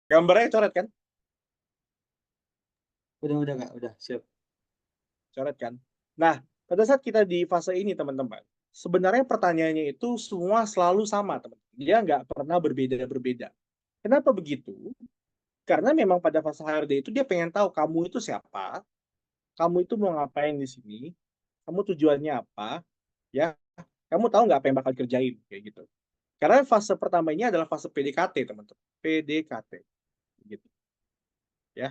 Gambarnya coret kan? Udah Kak, udah siap. Coret kan? Nah, pada saat kita di fase ini teman-teman, sebenarnya pertanyaannya itu semua selalu sama teman-teman. Dia nggak pernah berbeda-berbeda. Kenapa begitu? Karena memang pada fase HRD itu dia pengen tahu kamu itu siapa, kamu itu mau ngapain di sini, kamu tujuannya apa, ya, kamu tahu nggak apa yang bakal kerjain, kayak gitu. Karena fase pertama ini adalah fase PDKT, teman-teman. PDKT, gitu, ya.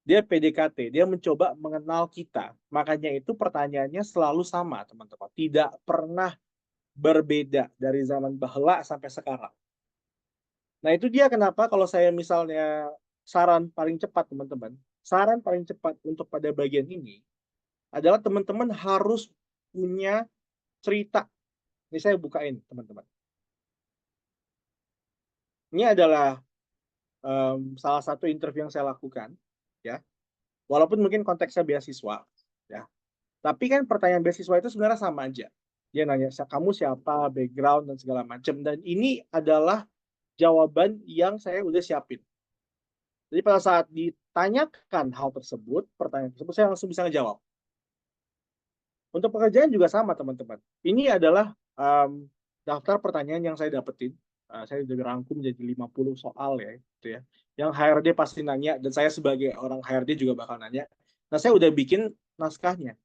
Dia PDKT, dia mencoba mengenal kita. Makanya itu pertanyaannya selalu sama, teman-teman. Tidak pernah berbeda dari zaman bahla sampai sekarang. Nah, itu dia kenapa kalau saya misalnya saran paling cepat, teman-teman. Saran paling cepat untuk pada bagian ini adalah teman-teman harus punya cerita. Ini saya bukain, teman-teman. Ini adalah salah satu interview yang saya lakukan, ya. Walaupun mungkin konteksnya beasiswa, ya. Tapi kan pertanyaan beasiswa itu sebenarnya sama aja. Dia nanya, kamu siapa, background, dan segala macam. Dan ini adalah jawaban yang saya udah siapin. Jadi pada saat ditanyakan hal tersebut, pertanyaan tersebut, saya langsung bisa ngejawab. Untuk pekerjaan juga sama, teman-teman. Ini adalah daftar pertanyaan yang saya dapetin. Saya udah rangkum jadi 50 soal ya, gitu ya. Yang HRD pasti nanya, dan saya sebagai orang HRD juga bakal nanya. Nah, saya udah bikin naskahnya.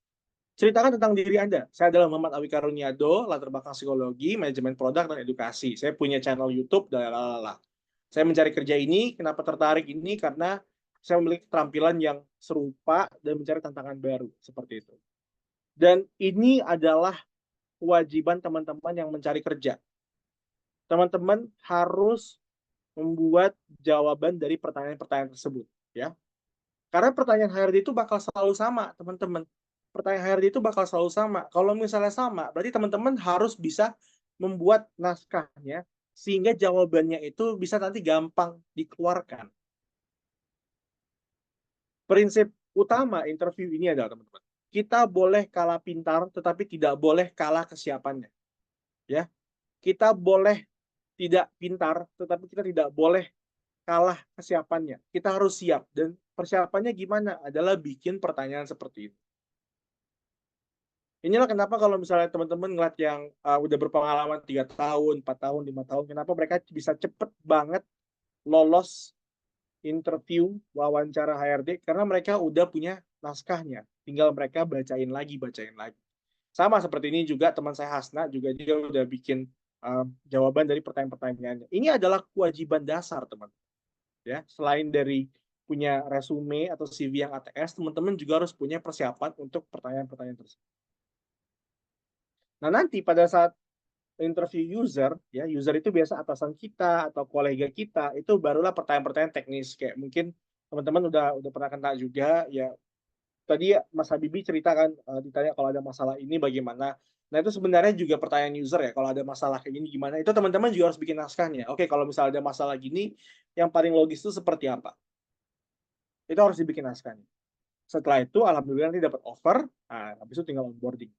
Ceritakan tentang diri Anda. Saya adalah Muhammad Awi Karuniado, latar belakang psikologi, manajemen produk, dan edukasi. Saya punya channel YouTube, dan lalala. Saya mencari kerja ini, kenapa tertarik ini? Karena saya memiliki keterampilan yang serupa dan mencari tantangan baru, seperti itu. Dan ini adalah kewajiban teman-teman yang mencari kerja. Teman-teman harus membuat jawaban dari pertanyaan-pertanyaan tersebut, ya. Karena pertanyaan HRD itu bakal selalu sama, teman-teman. Pertanyaan HRD itu bakal selalu sama. Kalau misalnya sama, berarti teman-teman harus bisa membuat naskahnya sehingga jawabannya itu bisa nanti gampang dikeluarkan. Prinsip utama interview ini adalah, teman-teman, kita boleh kalah pintar, tetapi tidak boleh kalah kesiapannya. Ya, kita boleh tidak pintar, tetapi kita tidak boleh kalah kesiapannya. Kita harus siap, dan persiapannya gimana? Adalah bikin pertanyaan seperti itu. Inilah kenapa kalau misalnya teman-teman ngeliat yang udah berpengalaman 3 tahun, 4 tahun, 5 tahun, kenapa mereka bisa cepet banget lolos interview wawancara HRD, karena mereka udah punya naskahnya. Tinggal mereka bacain lagi, bacain lagi. Sama seperti ini juga teman saya Hasna, juga dia udah bikin jawaban dari pertanyaan-pertanyaannya. Ini adalah kewajiban dasar, teman. Ya, selain dari punya resume atau CV yang ATS, teman-teman juga harus punya persiapan untuk pertanyaan-pertanyaan tersebut. Nah, nanti pada saat interview user, ya, user itu biasa atasan kita atau kolega kita, itu barulah pertanyaan-pertanyaan teknis. Kayak mungkin teman-teman udah pernah kena juga, ya. Tadi Mas Habibi ceritakan, ditanya kalau ada masalah ini bagaimana. Nah, itu sebenarnya juga pertanyaan user ya, kalau ada masalah kayak gini gimana. Itu teman-teman juga harus bikin naskahnya. Oke, kalau misalnya ada masalah gini, yang paling logis itu seperti apa? Itu harus dibikin naskahnya. Setelah itu, alhamdulillah nanti dapat offer, nah, habis itu tinggal onboarding.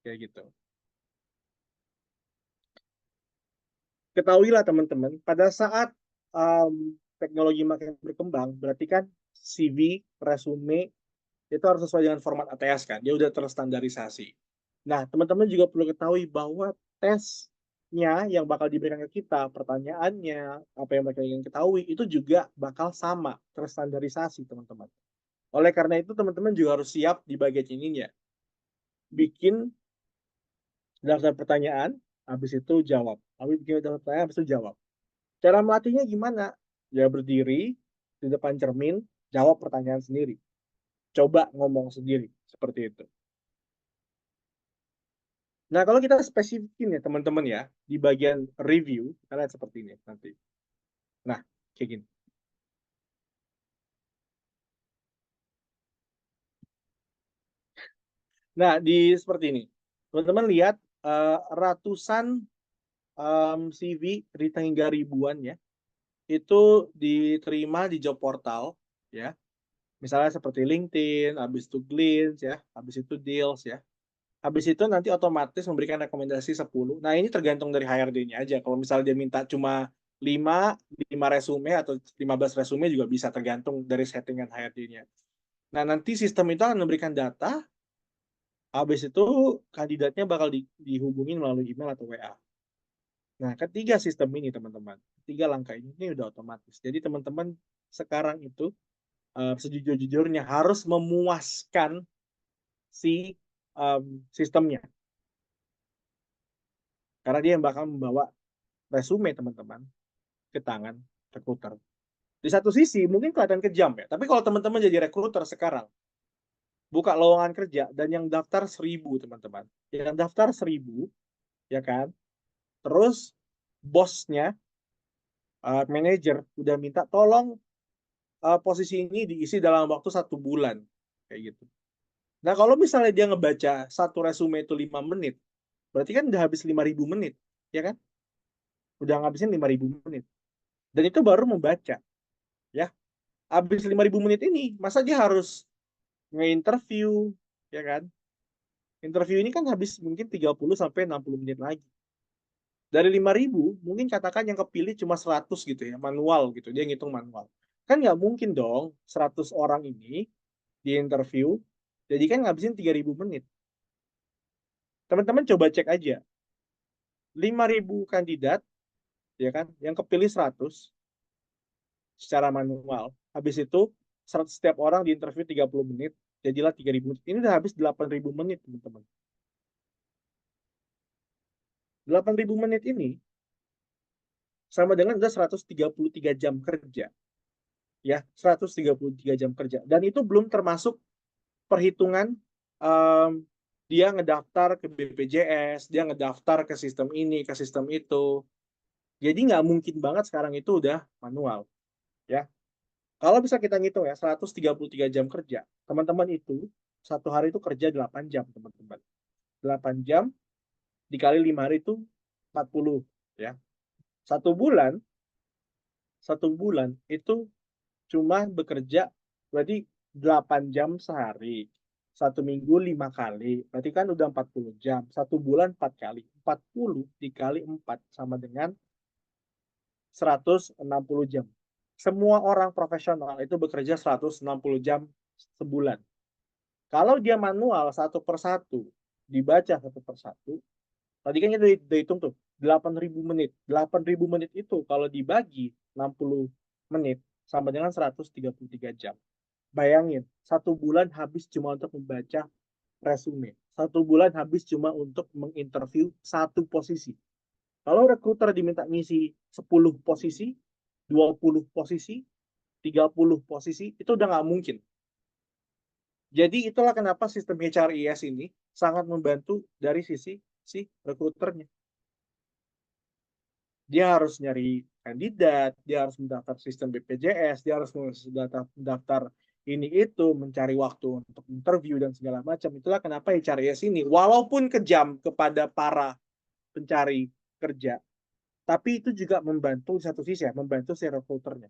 Kayak gitu. Ketahuilah teman-teman, pada saat teknologi makin berkembang, berarti kan CV, resume, itu harus sesuai dengan format ATS kan, dia udah terstandarisasi. Nah, teman-teman juga perlu ketahui bahwa tesnya yang bakal diberikan ke kita, pertanyaannya, apa yang mereka ingin ketahui, itu juga bakal sama, terstandarisasi, teman-teman. Oleh karena itu, teman-teman juga harus siap di bagian ininya. Bikin daftar pertanyaan, habis itu jawab. Habis bikin daftar pertanyaan, habis itu jawab. Cara melatihnya gimana? Ya berdiri di depan cermin, jawab pertanyaan sendiri. Coba ngomong sendiri, seperti itu. Nah, kalau kita spesifikin ya teman-teman ya, di bagian review, kita lihat seperti ini nanti. Nah, kayak gini. Nah, di seperti ini. Teman-teman lihat ratusan CV, hingga ribuan ya, itu diterima di job portal ya. Misalnya seperti LinkedIn, habis itu Glints ya, habis itu Deals ya. Habis itu nanti otomatis memberikan rekomendasi 10. Nah, ini tergantung dari HRD-nya aja. Kalau misalnya dia minta cuma 5 resume atau 15 resume juga bisa, tergantung dari settingan HRD-nya. Nah, nanti sistem itu akan memberikan data, habis itu kandidatnya bakal dihubungin melalui email atau WA. Nah, ketiga sistem ini, teman-teman, ketiga langkah ini udah otomatis. Jadi teman-teman sekarang itu sejujur-jujurnya harus memuaskan si sistemnya. Karena dia yang bakal membawa resume teman-teman ke tangan recruiter. Di satu sisi mungkin kelihatan kejam ya, tapi kalau teman-teman jadi recruiter sekarang, buka lowongan kerja dan yang daftar 1.000 teman-teman, yang daftar 1.000, ya kan, terus bosnya, manajer udah minta tolong posisi ini diisi dalam waktu 1 bulan, kayak gitu. Nah, kalau misalnya dia ngebaca satu resume itu 5 menit, berarti kan udah habis 5.000 menit, ya kan? Udah ngabisin 5.000 menit. Dan itu baru membaca, ya. Habis 5.000 menit ini, masa dia harus nge-interview, ya kan? Interview ini kan habis mungkin 30 sampai 60 menit lagi. Dari 5.000, mungkin katakan yang kepilih cuma 100 gitu ya, manual gitu, dia ngitung manual. Kan nggak mungkin dong 100 orang ini di interview, jadi kan ngabisin 3.000 menit. Teman-teman coba cek aja, 5.000 kandidat, ya kan, yang kepilih 100 secara manual. Habis itu setiap orang di interview 30 menit, jadilah 3.000 menit. Ini udah habis 8.000 menit, teman-teman. 8.000 menit ini sama dengan udah 133 jam kerja. Ya, 133 jam kerja. Dan itu belum termasuk perhitungan um, dia ngedaftar ke BPJS, dia ngedaftar ke sistem ini, ke sistem itu. Jadi nggak mungkin banget sekarang itu udah manual. Ya, kalau bisa kita ngitung ya, 133 jam kerja, teman-teman itu satu hari itu kerja 8 jam, teman-teman. 8 jam dikali 5 hari itu 40, ya. Satu bulan itu cuma bekerja berarti 8 jam sehari. 1 minggu 5 kali, berarti kan udah 40 jam. 1 bulan 4 kali. 40 dikali 4 sama dengan 160 jam. Semua orang profesional itu bekerja 160 jam sebulan. Kalau dia manual satu persatu, dibaca satu persatu, tadi kan kita udah hitung tuh, 8.000 menit. 8.000 menit itu kalau dibagi 60 menit, sama dengan 133 jam. Bayangin, 1 bulan habis cuma untuk membaca resume. 1 bulan habis cuma untuk menginterview satu posisi. Kalau recruiter diminta ngisi 10 posisi, 20 posisi, 30 posisi, itu udah nggak mungkin. Jadi itulah kenapa sistem HRIS ini sangat membantu dari sisi si rekruternya. Dia harus nyari kandidat, dia harus mendaftar sistem BPJS, dia harus mendaftar ini itu, mencari waktu untuk interview dan segala macam. Itulah kenapa HRIS ini, walaupun kejam kepada para pencari kerja, tapi itu juga membantu di satu sisi ya, membantu si rekruternya.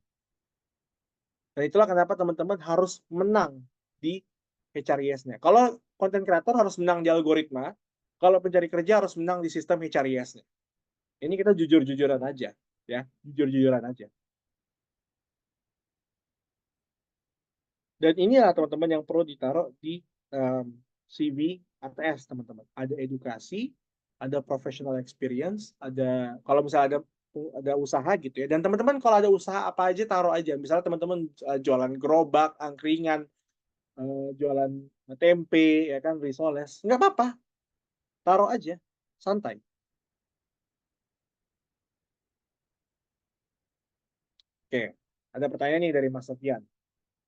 Dan itulah kenapa teman-teman harus menang di HRIS-nya. Kalau konten kreator harus menang di algoritma, kalau pencari kerja harus menang di sistem HRIS-nya. Ini kita jujur-jujuran aja, ya, jujur-jujuran aja. Dan ini adalah teman-teman yang perlu ditaruh di CV ATS, teman-teman. Ada edukasi, ada professional experience, ada kalau misalnya ada usaha gitu ya. Dan teman-teman kalau ada usaha apa aja taruh aja. Misalnya teman-teman jualan gerobak, angkringan, jualan tempe, ya kan, risoles, nggak apa-apa, taruh aja, santai. Oke, ada pertanyaan nih dari Mas Sofian.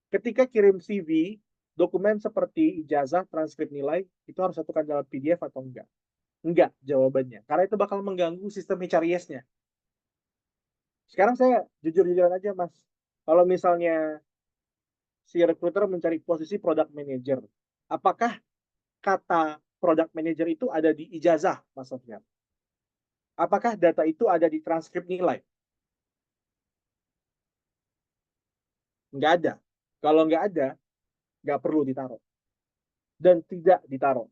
Ketika kirim CV, dokumen seperti ijazah, transkrip nilai, itu harus satukan dalam PDF atau enggak? Enggak, jawabannya. Karena itu bakal mengganggu sistem HRIS-nya. Sekarang saya jujur-jujuran aja, Mas. Kalau misalnya si recruiter mencari posisi product manager, apakah kata product manager itu ada di ijazah, Mas Sofian? Apakah data itu ada di transkrip nilai? Nggak ada. Kalau nggak ada, nggak perlu ditaruh. Dan tidak ditaruh.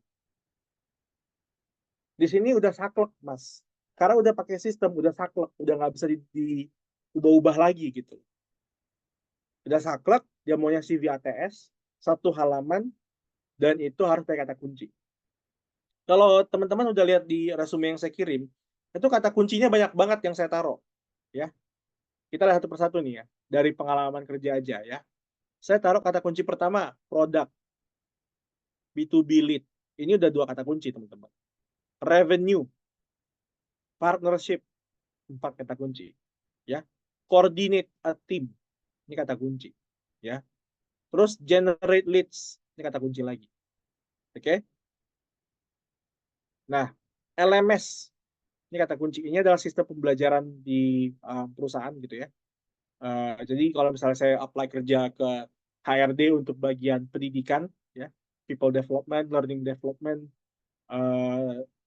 Di sini udah saklek, Mas. Karena udah pakai sistem, udah saklek, udah nggak bisa ubah-ubah lagi gitu. Udah saklek, dia maunya CV ATS, satu halaman, dan itu harus pakai kata kunci. Kalau teman-teman udah lihat di resume yang saya kirim, itu kata kuncinya banyak banget yang saya taruh. Ya, kita lihat satu persatu nih ya, dari pengalaman kerja aja ya. Saya taruh kata kunci pertama, produk, B2B lead. Ini udah dua kata kunci, teman-teman. Revenue, partnership, 4 kata kunci. Ya, coordinate a team, ini kata kunci. Ya, terus generate leads, ini kata kunci lagi. Oke. Nah, LMS, ini kata kunci. Ini adalah sistem pembelajaran di perusahaan gitu ya. Jadi kalau misalnya saya apply kerja ke HRD untuk bagian pendidikan, ya, people development, learning development,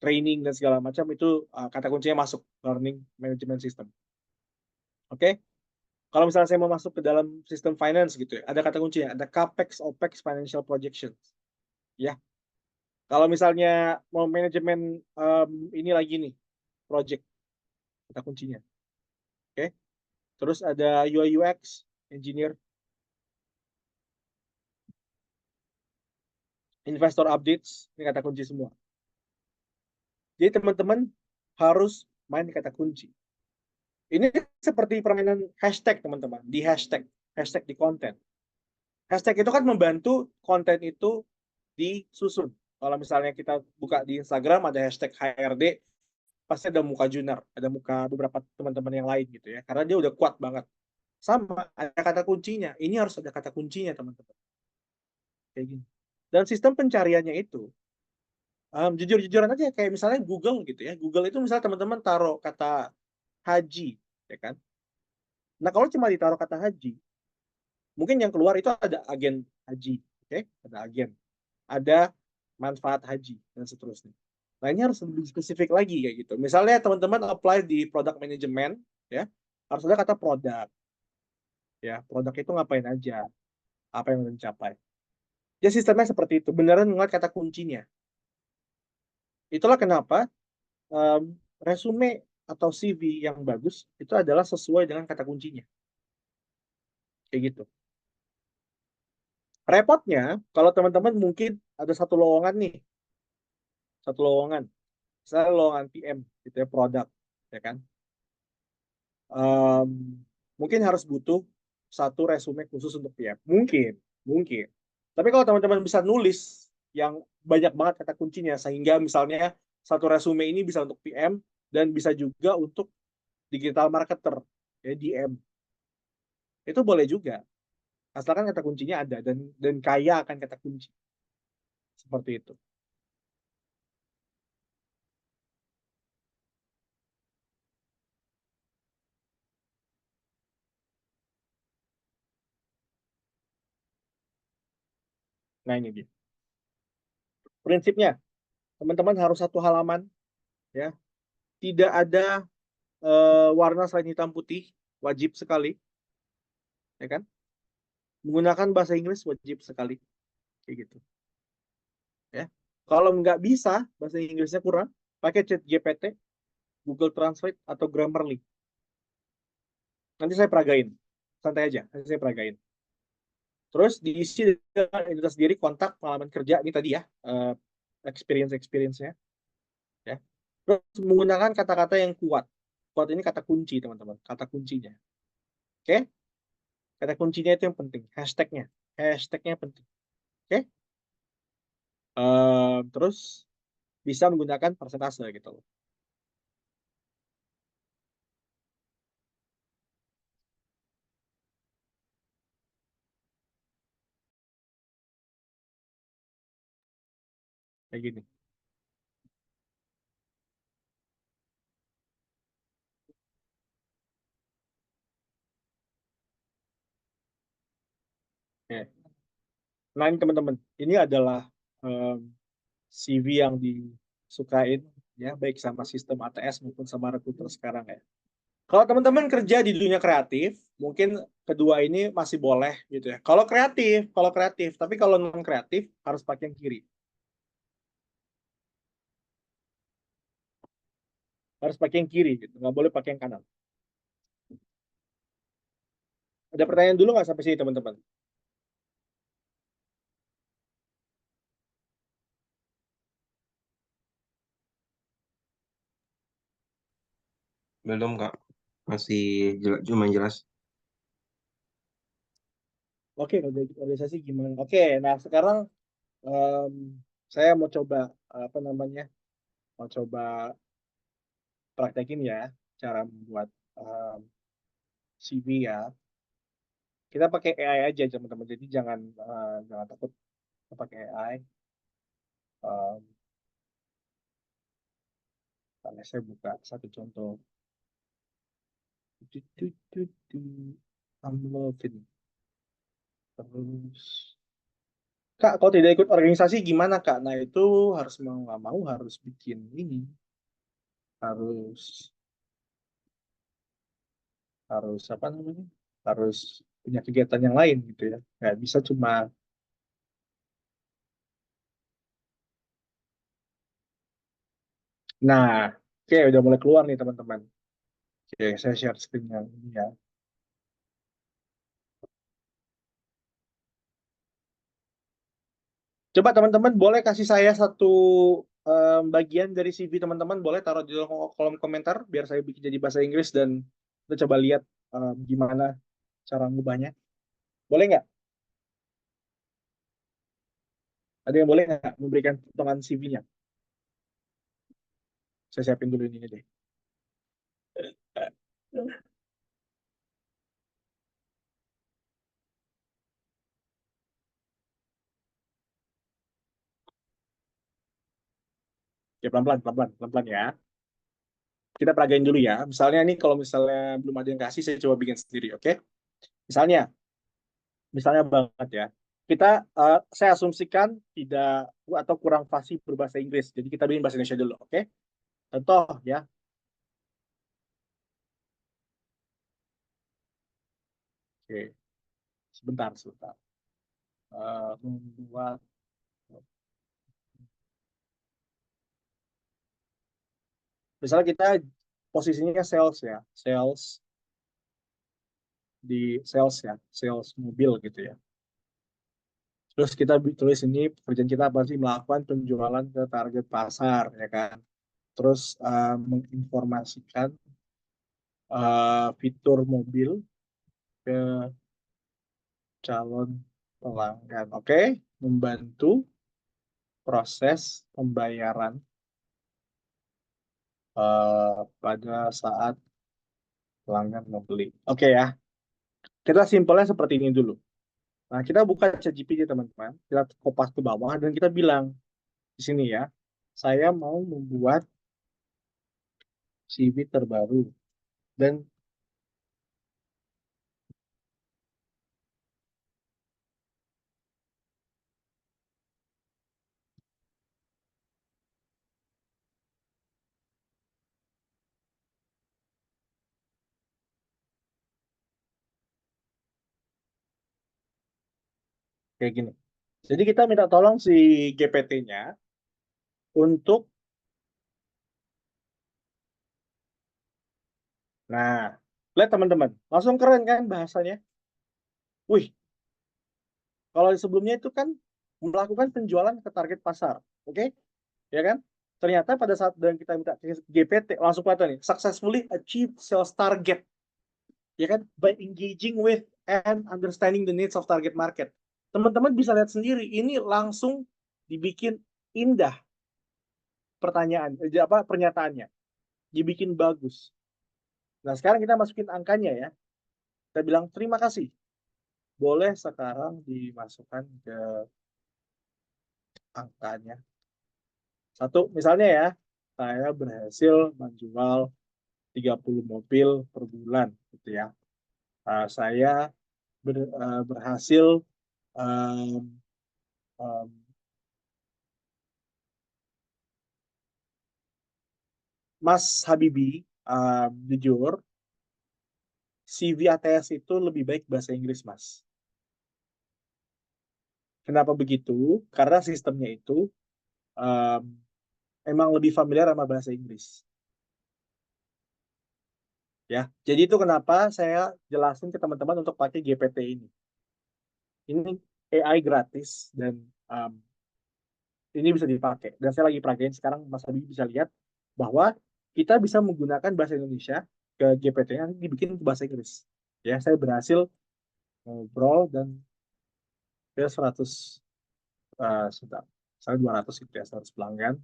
training dan segala macam itu kata kuncinya masuk learning management system. Oke? Kalau misalnya saya mau masuk ke dalam sistem finance gitu ya, ada kata kuncinya, ada capex, opex, financial projections. Ya, kalau misalnya mau manajemen ini lagi nih, project, kata kuncinya. Oke? Terus ada UI UX, engineer, investor updates, ini kata kunci semua. Jadi teman-teman harus main kata kunci. Ini seperti permainan hashtag teman-teman, di hashtag, hashtag di konten. Hashtag itu kan membantu konten itu disusun. Kalau misalnya kita buka di Instagram ada hashtag HRD, pasti ada muka Junar, ada muka beberapa teman-teman yang lain gitu ya, karena dia udah kuat banget. Sama, ada kata kuncinya. Ini harus ada kata kuncinya teman-teman. Kayak gini. Dan sistem pencariannya itu, jujur-jujuran aja kayak misalnya Google gitu ya. Google itu misalnya teman-teman taruh kata haji, ya kan? Nah kalau cuma ditaruh kata haji, mungkin yang keluar itu ada agen haji, oke? Ada agen, ada manfaat haji dan seterusnya. Nah ini harus lebih spesifik lagi kayak gitu. Misalnya teman-teman apply di product management, ya harus ada kata produk, ya produk itu ngapain aja, apa yang mencapai. Ya sistemnya seperti itu, beneran mengenai kata kuncinya. Itulah kenapa resume atau CV yang bagus itu adalah sesuai dengan kata kuncinya. Kayak gitu. Repotnya, kalau teman-teman mungkin ada satu lowongan nih, satu lowongan, misalnya lowongan PM, gitu ya, produk, ya kan? Um, Mungkin harus butuh satu resume khusus untuk PM. Mungkin. Tapi kalau teman-teman bisa nulis yang banyak banget kata kuncinya, sehingga misalnya satu resume ini bisa untuk PM dan bisa juga untuk digital marketer, ya DM. Itu boleh juga, asalkan kata kuncinya ada dan kaya akan kata kunci. Seperti itu. Nah ini dia. Prinsipnya, teman-teman harus satu halaman, ya. Tidak ada warna selain hitam putih, wajib sekali, ya kan? Menggunakan bahasa Inggris wajib sekali, kayak gitu, ya. Kalau nggak bisa bahasa Inggrisnya kurang, pakai Chat GPT, Google Translate atau Grammarly. Nanti saya peragain, santai aja, nanti saya peragain. Terus diisi dengan identitas diri, kontak, pengalaman kerja ini tadi ya, experience-nya, ya. Terus menggunakan kata-kata yang kuat. Kuat ini kata kunci, teman-teman. Kata kuncinya. Oke? Kata kuncinya itu yang penting. Hashtagnya. Hashtagnya penting. Oke? Terus bisa menggunakan persentase gitu loh. Kayak gini. Oke. Nah ini teman-teman. Ini adalah CV yang disukain, ya, baik sama sistem ATS maupun sama recruiter sekarang ya. Kalau teman-teman kerja di dunia kreatif, mungkin kedua ini masih boleh gitu ya. Kalau kreatif, tapi kalau non kreatif harus pakai yang kiri. Harus pakai yang kiri gitu, nggak boleh pakai yang kanan. Ada pertanyaan dulu nggak sampai sini teman-teman? Belum Kak, masih cuma jelas. Oke, organisasi gimana? Oke, nah sekarang em, saya mau coba apa namanya? Mau coba praktekin ya cara membuat CV ya. Kita pakai AI aja teman-teman. Jadi jangan takut pakai AI. Em, Karena saya buka satu contoh. Du- du- du- du. I'm loving. Terus, Kak, kalau tidak ikut organisasi gimana, Kak? Nah, itu harus mau nggak mau harus bikin ini, harus harus apa namanya? Harus punya kegiatan yang lain gitu ya. Nggak bisa cuma, nah, oke, udah mulai keluar nih teman-teman. Oke, saya share screen yang ini ya. Coba teman-teman boleh kasih saya satu bagian dari CV teman-teman, boleh taruh di kolom komentar biar saya bikin jadi bahasa Inggris dan kita coba lihat gimana cara ngubahnya. Boleh nggak? Ada yang boleh nggak memberikan potongan CV-nya? Saya siapin dulu ini deh. Ya pelan-pelan, pelan-pelan, pelan-pelan ya. Kita peragain dulu ya. Misalnya ini kalau misalnya belum ada yang kasih, saya coba bikin sendiri, oke? Misalnya, misalnya banget ya. Kita, saya asumsikan tidak atau kurang fasih berbahasa Inggris. Jadi kita bikin bahasa Indonesia dulu, oke? Contoh ya. Oke, sebentar, sebentar. Membuat, misalnya kita posisinya sales ya, sales di sales ya, sales mobil gitu ya. Terus kita tulis ini pekerjaan kita apa sih? Melakukan penjualan ke target pasar, ya kan? Terus menginformasikan fitur mobil ke calon pelanggan. Oke, membantu proses pembayaran pada saat pelanggan membeli. Oke ya, kita simpelnya seperti ini dulu. Nah, kita buka ChatGPT teman-teman, kita kopas ke bawah dan kita bilang di sini ya, saya mau membuat CV terbaru dan kayak gini. Jadi kita minta tolong si GPT-nya untuk, nah, lihat teman-teman, langsung keren kan bahasanya? Wih, kalau sebelumnya itu kan melakukan penjualan ke target pasar, oke? Ya kan? Ternyata pada saat dan kita minta ke GPT langsung kelihatan nih, successfully achieve sales target, ya kan? By engaging with and understanding the needs of target market. Teman-teman bisa lihat sendiri, ini langsung dibikin indah pertanyaan, apa pernyataannya, dibikin bagus. Nah, sekarang kita masukin angkanya ya. Kita bilang terima kasih. Boleh sekarang dimasukkan ke angkanya. Satu, misalnya ya, saya berhasil menjual 30 mobil per bulan, gitu ya. Saya berhasil, um, um, Mas Habibi, jujur, CV ATS itu lebih baik bahasa Inggris, Mas. Kenapa begitu? Karena sistemnya itu um, emang lebih familiar sama bahasa Inggris. Ya, jadi itu kenapa saya jelasin ke teman-teman untuk pakai GPT ini. Ini AI gratis dan um, ini bisa dipakai. Dan saya lagi praktekin sekarang, Mas Abi bisa lihat bahwa kita bisa menggunakan bahasa Indonesia ke GPT yang dibikin ke bahasa Inggris. Ya, saya berhasil ngobrol dan ya 100 sudah saya 200 gitu ya, 100 pelanggan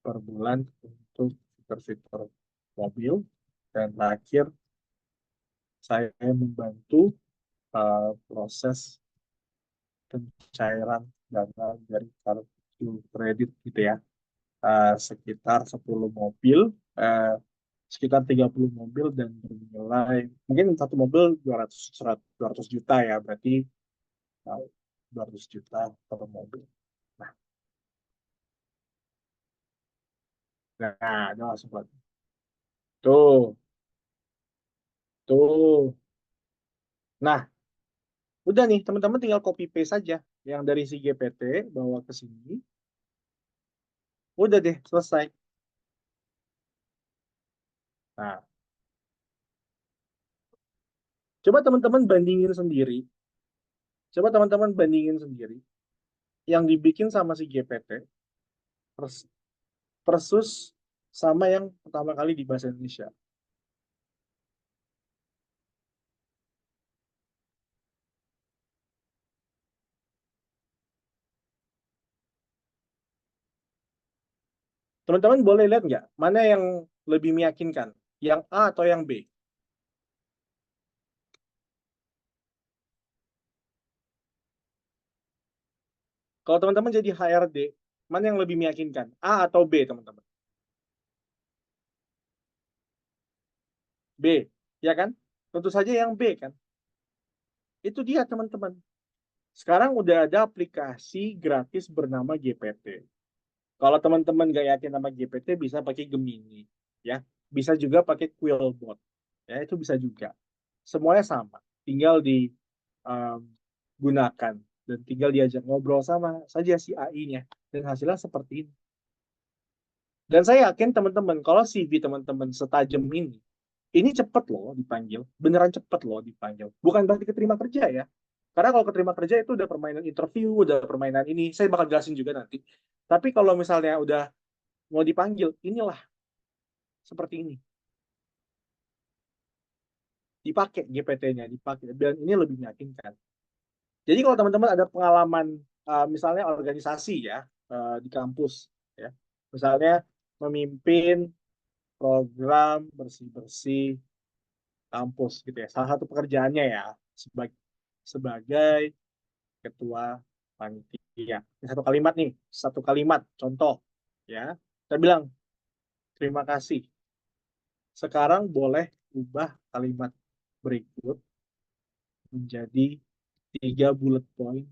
per bulan untuk fitur-fitur mobil. Dan terakhir saya membantu proses pencairan dana dari kartu kredit gitu ya. Sekitar 10 mobil, eh, sekitar 30 mobil dan bernilai mungkin satu mobil 200 juta ya, berarti 200 juta per mobil. Nah, ada langsung buat tuh, tuh. Nah, udah nih teman-teman tinggal copy paste saja yang dari si GPT bawa ke sini. Udah deh, selesai. Nah, coba teman-teman bandingin sendiri. Coba teman-teman bandingin sendiri yang dibikin sama si GPT versus sama yang pertama kali di bahasa Indonesia. Teman-teman boleh lihat nggak mana yang lebih meyakinkan, yang A atau yang B? Kalau teman-teman jadi HRD, mana yang lebih meyakinkan, A atau B, teman-teman? B, ya kan? Tentu saja yang B kan. Itu dia teman-teman. Sekarang udah ada aplikasi gratis bernama GPT. Kalau teman-teman nggak yakin sama GPT, bisa pakai Gemini, ya. Bisa juga pakai Quillbot, ya itu bisa juga. Semuanya sama, tinggal digunakan dan tinggal diajak ngobrol sama saja si AI-nya dan hasilnya seperti ini. Dan saya yakin teman-teman, kalau CV teman-teman setajam ini cepet loh dipanggil, beneran cepet loh dipanggil. Bukan berarti keterima kerja ya, karena kalau keterima kerja itu udah permainan interview, udah permainan ini, saya bakal jelasin juga nanti. Tapi kalau misalnya udah mau dipanggil, inilah seperti ini. Dipakai GPT-nya, dipakai. Dan ini lebih meyakinkan. Jadi kalau teman-teman ada pengalaman, misalnya organisasi ya, di kampus, ya, misalnya memimpin program bersih-bersih kampus gitu ya. Salah satu pekerjaannya ya sebagai sebagai ketua panitia. Ini satu kalimat nih, satu kalimat contoh ya. Saya bilang terima kasih. Sekarang boleh ubah kalimat berikut menjadi 3 bullet point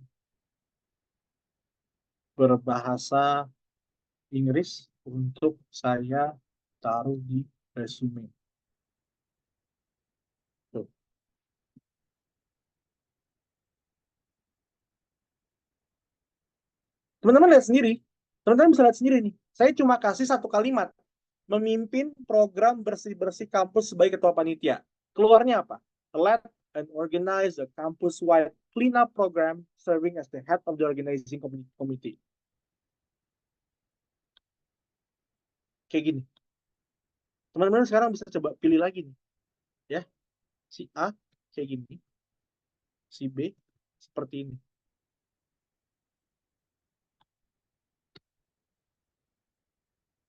berbahasa Inggris untuk saya taruh di resume. Tuh. Teman-teman lihat sendiri. Teman-teman bisa lihat sendiri nih. Saya cuma kasih satu kalimat. Memimpin program bersih-bersih kampus sebagai ketua panitia. Keluarnya apa? Led and organize a campus-wide cleanup program serving as the head of the organizing committee. Kayak gini. Teman-teman sekarang bisa coba pilih lagi nih. Ya, si A kayak gini, si B seperti ini.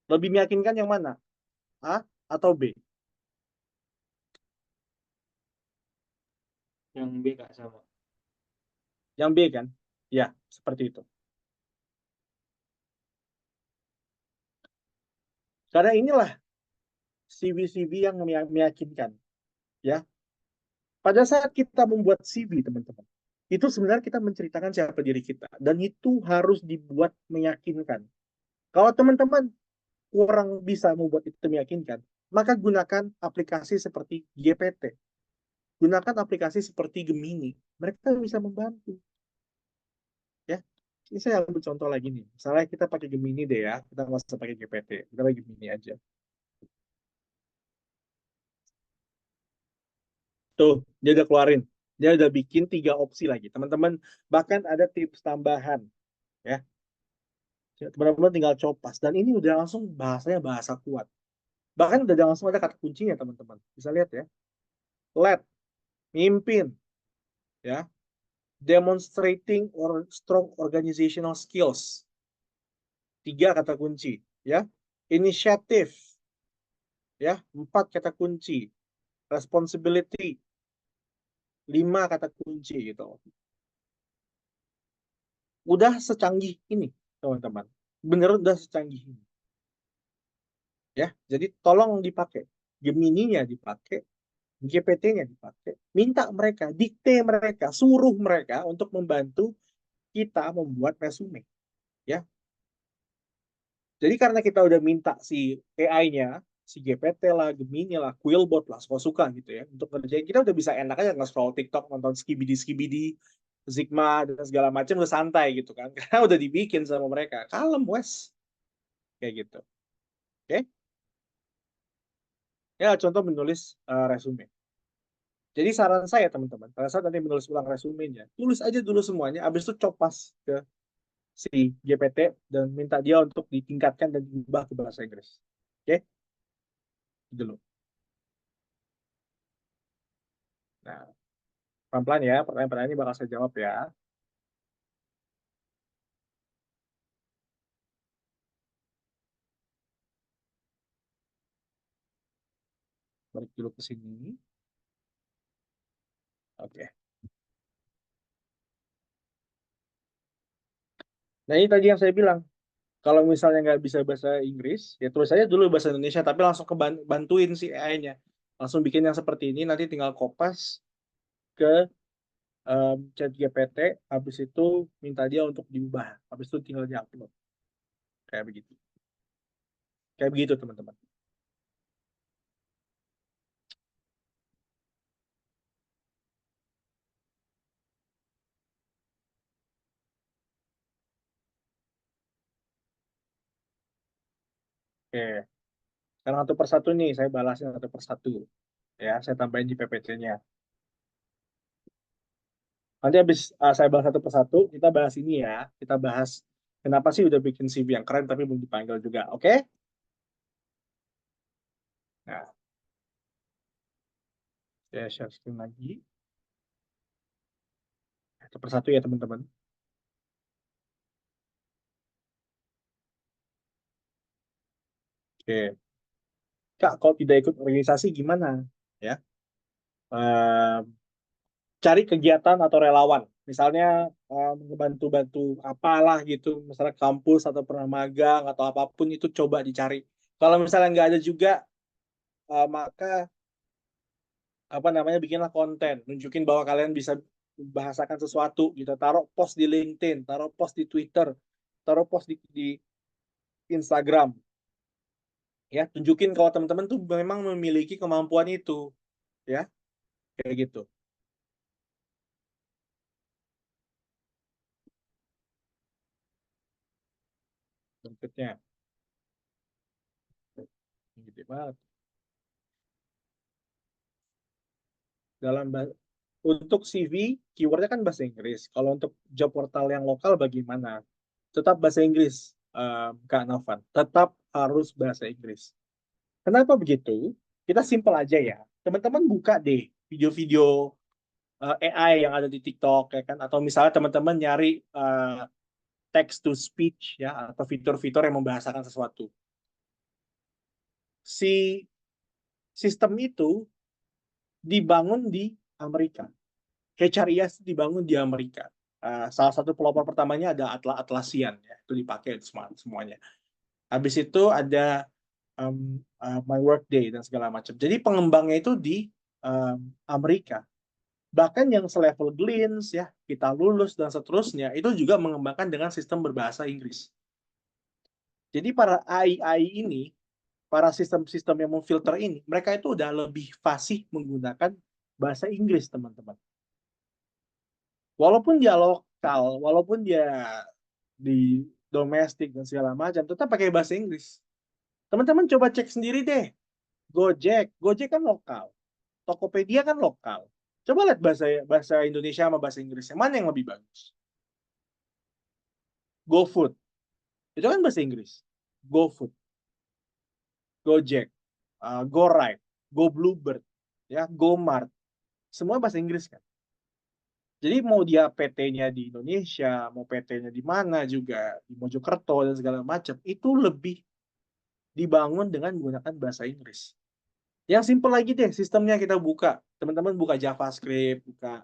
Lebih meyakinkan yang mana? A atau B? Yang B Kak sama. Yang B kan? Ya, seperti itu. Karena inilah CV-CV yang meyakinkan. Ya, pada saat kita membuat CV, teman-teman, itu sebenarnya kita menceritakan siapa diri kita. Dan itu harus dibuat meyakinkan. Kalau teman-teman kurang bisa membuat itu meyakinkan, maka gunakan aplikasi seperti GPT. Gunakan aplikasi seperti Gemini. Mereka bisa membantu. Ya, ini saya ambil contoh lagi nih. Misalnya kita pakai Gemini deh ya, kita nggak usah pakai GPT, kita pakai Gemini aja. Tuh, dia udah keluarin. Dia udah bikin 3 opsi lagi. Teman-teman, bahkan ada tips tambahan. Ya, teman-teman tinggal copas. Dan ini udah langsung bahasanya bahasa kuat. Bahkan udah langsung ada kata kuncinya, teman-teman. Bisa lihat ya. Lead, mimpin. Ya, demonstrating or strong organizational skills. 3 kata kunci. Ya, initiative. Ya, 4 kata kunci. Responsibility. 5 kata kunci gitu. Udah secanggih ini, teman-teman. Bener udah secanggih ini. Ya, jadi tolong dipakai. Gemininya dipakai, GPT-nya dipakai. Minta mereka, dikte mereka, suruh mereka untuk membantu kita membuat resume. Ya, jadi karena kita udah minta si AI-nya, si GPT lah, Gemini lah, Quillbot lah, suka-suka gitu ya, untuk ngerjain, kita udah bisa enak aja nge-scroll TikTok, nonton skibidi-skibidi, Zigma, dan segala macam udah santai gitu kan. Karena udah dibikin sama mereka. Kalem, wes. Kayak gitu. Oke? Ya, contoh menulis resume. Jadi saran saya teman-teman, pada saat nanti menulis ulang resumenya, tulis aja dulu semuanya, habis itu copas ke si GPT dan minta dia untuk ditingkatkan dan diubah ke bahasa Inggris. Oke? Dulu. Nah, pelan-pelan ya, pertanyaan-pertanyaan ini bakal saya jawab ya. Balik dulu ke sini. Oke. Nah, ini tadi yang saya bilang. Kalau misalnya nggak bisa bahasa Inggris, ya tulis aja dulu bahasa Indonesia, tapi langsung bantuin si AI-nya. Langsung bikin yang seperti ini, nanti tinggal kopas ke chat GPT, habis itu minta dia untuk diubah. Habis itu tinggal diupload. Kayak begitu. Kayak begitu, teman-teman. Oke. Sekarang satu persatu nih, saya balasnya satu persatu. Ya, saya tambahin di PPT-nya. Nanti habis saya bahas satu persatu, kita bahas ini ya. Kita bahas kenapa sih udah bikin CV yang keren tapi belum dipanggil juga. Oke? Nah, saya share screen lagi. Satu persatu ya, teman-teman. Oke. Kak, kalau tidak ikut organisasi gimana? Ya, eh, cari kegiatan atau relawan. Misalnya ngebantu-bantu apalah gitu, misalnya kampus atau pernah magang atau apapun itu coba dicari. Kalau misalnya nggak ada juga, maka apa namanya bikinlah konten, nunjukin bahwa kalian bisa bahasakan sesuatu gitu. Taruh post di LinkedIn, taruh post di Twitter, taruh post di Instagram. Ya, tunjukin kalau teman-teman tuh memang memiliki kemampuan itu, ya, kayak gitu. Bentuknya gede banget. Dalam untuk CV, keywordnya kan bahasa Inggris. Kalau untuk job portal yang lokal bagaimana? Tetap bahasa Inggris, Kak Novan. Tetap harus bahasa Inggris. Kenapa begitu? Kita simpel aja ya. Teman-teman buka deh video-video AI yang ada di TikTok ya kan, atau misalnya teman-teman nyari text to speech ya, atau fitur-fitur yang membahasakan sesuatu. Si sistem itu dibangun di Amerika. HRIS dibangun di Amerika. Salah satu pelopor pertamanya ada Atlassian, ya, itu dipakai semuanya. Habis itu ada My Workday dan segala macam. Jadi pengembangnya itu di Amerika. Bahkan yang selevel Glints, ya, kita lulus dan seterusnya, itu juga mengembangkan dengan sistem berbahasa Inggris. Jadi para AI ini, para sistem-sistem yang memfilter ini, mereka itu udah lebih fasih menggunakan bahasa Inggris, teman-teman. Walaupun dia lokal, walaupun dia di domestik dan segala macam, tetap pakai bahasa Inggris. Teman-teman coba cek sendiri deh. Gojek kan lokal. Tokopedia kan lokal. Coba lihat bahasa Indonesia sama bahasa Inggrisnya, mana yang lebih bagus? GoFood, itu kan bahasa Inggris. GoFood, Gojek, GoRide, GoBluebird, ya, GoMart, semua bahasa Inggris kan. Jadi mau dia PT-nya di Indonesia, mau PT-nya di mana juga, di Mojokerto dan segala macam, itu lebih dibangun dengan menggunakan bahasa Inggris. Yang simple lagi deh, sistemnya kita buka. Teman-teman buka JavaScript, buka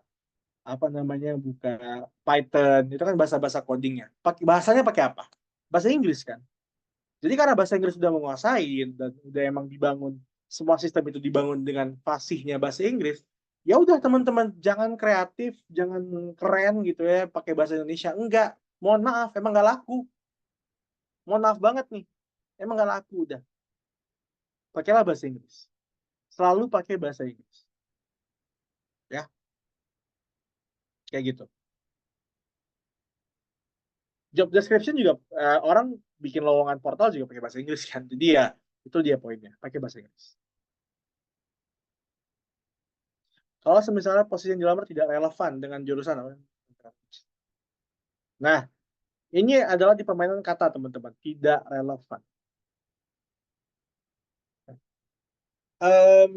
apa namanya, buka Python, itu kan bahasa-bahasa codingnya. Bahasanya pakai apa? Bahasa Inggris kan. Jadi karena bahasa Inggris sudah menguasai dan udah emang dibangun, semua sistem itu dibangun dengan fasihnya bahasa Inggris, ya udah teman-teman, jangan kreatif, jangan keren gitu ya pakai bahasa Indonesia. Enggak, mohon maaf, emang nggak laku. Mohon maaf banget nih, emang nggak laku udah. Pakailah bahasa Inggris. Selalu pakai bahasa Inggris. Ya, kayak gitu. Job description juga orang bikin lowongan portal juga pakai bahasa Inggris kan. Jadi ya itu dia poinnya, pakai bahasa Inggris. Kalau misalnya posisi yang dilamar tidak relevan dengan jurusan apa? Nah, ini adalah di permainan kata teman-teman, tidak relevan. Em,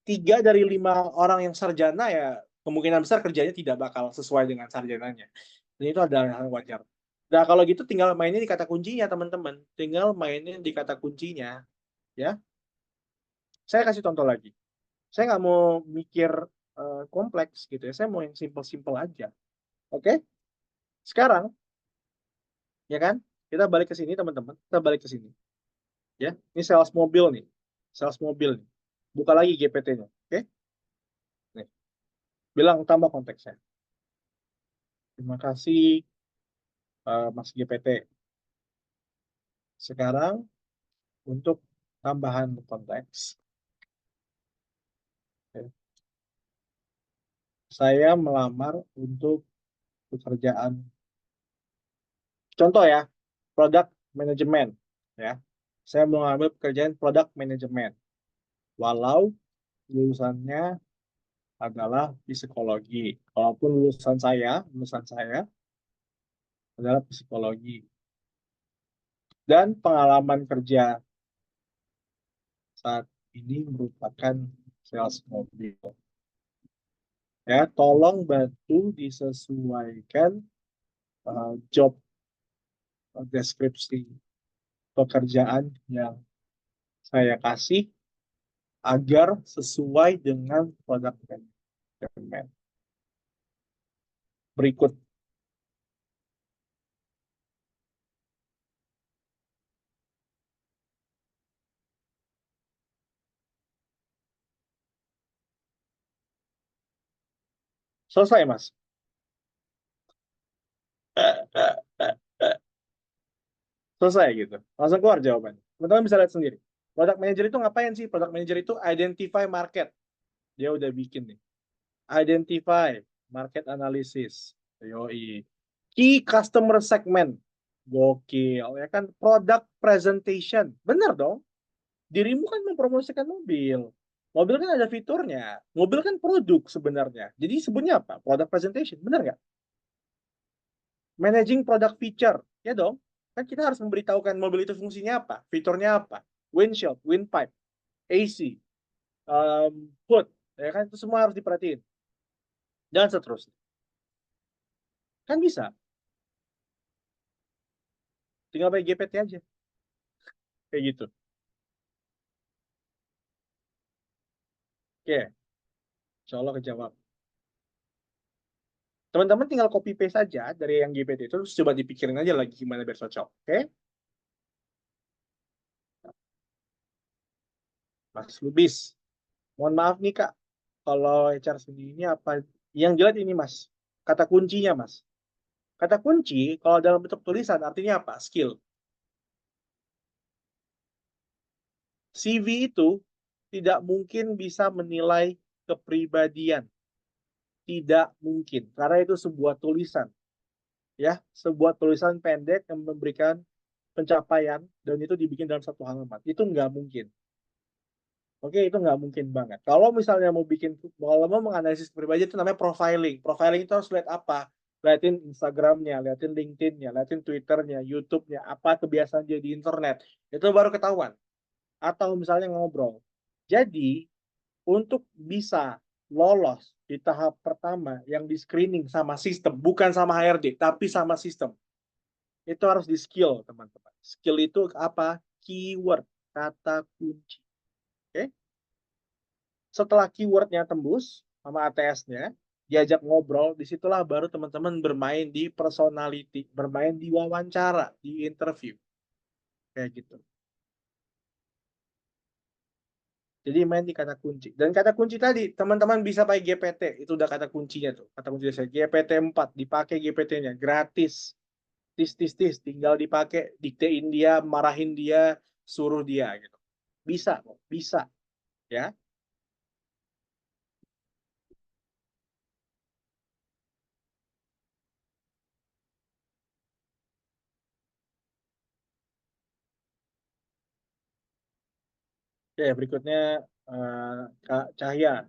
3 dari 5 orang yang sarjana ya kemungkinan besar kerjanya tidak bakal sesuai dengan sarjananya. Dan itu adalah hal yang wajar. Nah, kalau gitu tinggal mainin di kata kuncinya, teman-teman. Tinggal mainin di kata kuncinya. Ya, saya kasih contoh lagi. Saya nggak mau mikir kompleks gitu ya. Saya mau yang simple-simple aja. Oke? Sekarang, ya kan? Kita balik ke sini, teman-teman. Kita balik ke sini. Ya, ini sales mobil nih. Sales mobil nih. Buka lagi GPT-nya. Oke? Nih, bilang tambah konteksnya. Terima kasih, Mas GPT. Sekarang, untuk tambahan konteks, ya, saya melamar untuk pekerjaan. Contoh ya, product management. Ya, saya mau ngambil pekerjaan product management. Walau lulusannya adalah psikologi. Walaupun lulusan saya adalah psikologi. Dan pengalaman kerja saat ini merupakan sales mobil. Ya, tolong bantu disesuaikan job deskripsi pekerjaan yang saya kasih agar sesuai dengan produk manajemen. Berikut. Selesai, Mas. Selesai gitu. Langsung keluar jawabannya. Teman-teman bisa lihat sendiri. Product manager itu ngapain sih? Product manager itu identify market. Dia udah bikin nih. Identify market analysis. Yoi. Key customer segment. Gokil. Ya kan? Product presentation. Bener dong. Dirimu kan mempromosikan mobil. Mobil kan ada fiturnya. Mobil kan produk sebenarnya. Jadi sebenarnya apa? Product presentation. Bener nggak? Managing product feature. Ya dong. Kan kita harus memberitahukan mobil itu fungsinya apa. Fiturnya apa. Windshield, windpipe, AC, hood. Ya kan? Itu semua harus diperhatiin. Dan seterusnya. Kan bisa. Tinggal pakai GPT aja. Kayak gitu. Oke. Insya Allah kejawab. Teman-teman tinggal copy paste saja dari yang GPT itu, terus coba dipikirin aja lagi gimana biar cocok. Oke? Mas Lubis. Mohon maaf nih Kak, kalau HR sendiri ini apa? Yang jelas ini Mas, kata kuncinya Mas. Kata kunci kalau dalam bentuk tulisan artinya apa? Skill. CV itu tidak mungkin bisa menilai kepribadian. Tidak mungkin. Karena itu sebuah tulisan. Ya, sebuah tulisan pendek yang memberikan pencapaian dan itu dibikin dalam satu halaman. Itu nggak mungkin. Oke, itu nggak mungkin banget. Kalau misalnya kalau mau menganalisis pribadi itu namanya profiling. Profiling itu harus lihat apa? Liatin Instagramnya, liatin LinkedIn-nya, liatin Twitter-nya, YouTube-nya, apa kebiasaan dia di internet. Itu baru ketahuan. Atau misalnya ngobrol. Jadi, untuk bisa lolos di tahap pertama yang di screening sama sistem, bukan sama HRD, tapi sama sistem. Itu harus di skill, teman-teman. Skill itu apa? Keyword, kata kunci. Oke? Setelah keywordnya tembus sama ATS-nya, diajak ngobrol, disitulah baru teman-teman bermain di personality, bermain di wawancara, di interview. Kayak gitu. Jadi main di kata kunci. Dan kata kunci tadi, teman-teman bisa pakai GPT. Itu udah kata kuncinya tuh. Kata kunci saya GPT 4, dipakai GPT-nya. Gratis. Tis, tis, tis. Tinggal dipakai, diktein dia, marahin dia, suruh dia. Gitu. Bisa kok, bisa. Ya. Oke, berikutnya Kak Cahya.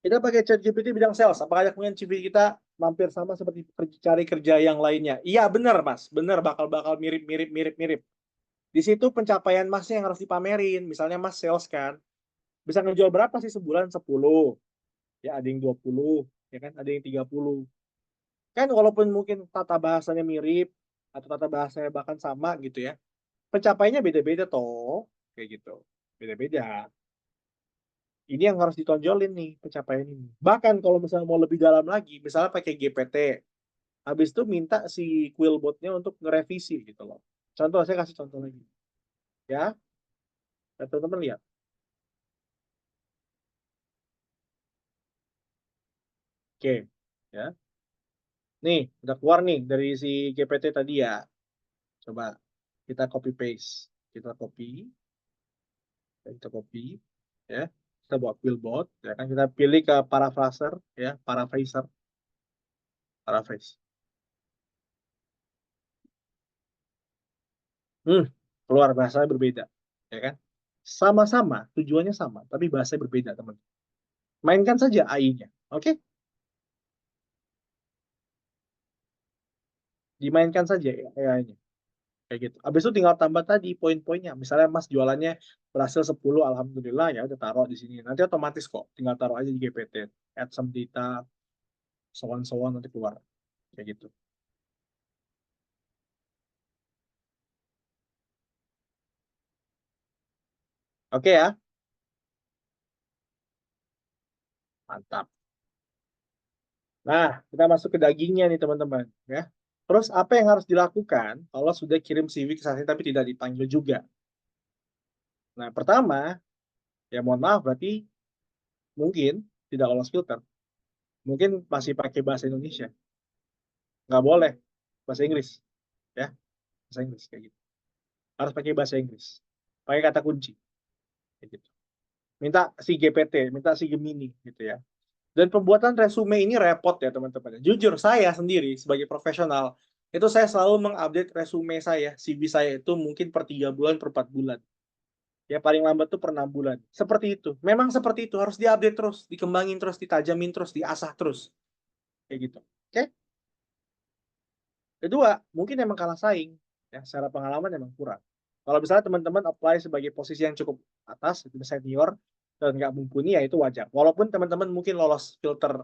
Kita pakai ChatGPT bidang sales. Apakah kemudian CV kita mampir sama seperti cari kerja yang lainnya? Iya, benar, Mas. Benar, bakal mirip. Di situ pencapaian Masnya yang harus dipamerin. Misalnya Mas sales kan, bisa ngejual berapa sih sebulan? 10. Ya, ada yang 20, ya kan? Ada yang 30. Kan walaupun mungkin tata bahasanya mirip atau tata bahasanya bahkan sama gitu ya. Pencapaiannya beda-beda toh. Kayak gitu. Beda-beda. Ini yang harus ditonjolin nih pencapaian ini. Bahkan kalau misalnya mau lebih dalam lagi, misalnya pakai GPT, habis itu minta si Quillbot-nya untuk ngerevisi gitu loh. Contoh, saya kasih contoh lagi. Ya, teman-teman lihat. Oke, ya. Nih, udah keluar nih dari si GPT tadi ya. Coba kita copy paste. Kita copy, ya. Kita buat Quillbot, ya kan. Kita pilih ke paraphraser, ya, paraphrase. Hmm, keluar bahasanya berbeda, ya kan? Sama-sama, tujuannya sama, tapi bahasanya berbeda, teman. Mainkan saja AI-nya, oke? Dimainkan saja ya AI-nya, kayak gitu. Habis itu tinggal tambah tadi poin-poinnya. Misalnya Mas jualannya berhasil 10, alhamdulillah ya udah taruh di sini. Nanti otomatis kok, tinggal taruh aja di GPT, add some data, so on nanti keluar, kayak gitu. Oke ya, mantap. Nah, kita masuk ke dagingnya nih teman-teman, ya. Terus apa yang harus dilakukan kalau sudah kirim CV ke sana tapi tidak dipanggil juga? Nah, pertama, ya mohon maaf berarti mungkin tidak lolos filter. Mungkin masih pakai bahasa Indonesia. Nggak boleh bahasa Inggris, ya. Bahasa Inggris kayak gitu. Harus pakai bahasa Inggris. Pakai kata kunci, kayak gitu. Minta si GPT, minta si Gemini, gitu ya. Dan pembuatan resume ini repot ya teman-teman. Jujur saya sendiri sebagai profesional, itu saya selalu mengupdate resume saya, CV saya itu mungkin per 3 bulan, per 4 bulan. Ya paling lambat tuh per 6 bulan. Seperti itu. Memang seperti itu. Harus diupdate terus, dikembangin terus, ditajamin terus, diasah terus. Kayak gitu. Oke? Kedua, mungkin emang kalah saing. Ya, secara pengalaman emang kurang. Kalau misalnya teman-teman apply sebagai posisi yang cukup atas, senior, dan nggak mumpuni, ya itu wajar. Walaupun teman-teman mungkin lolos filter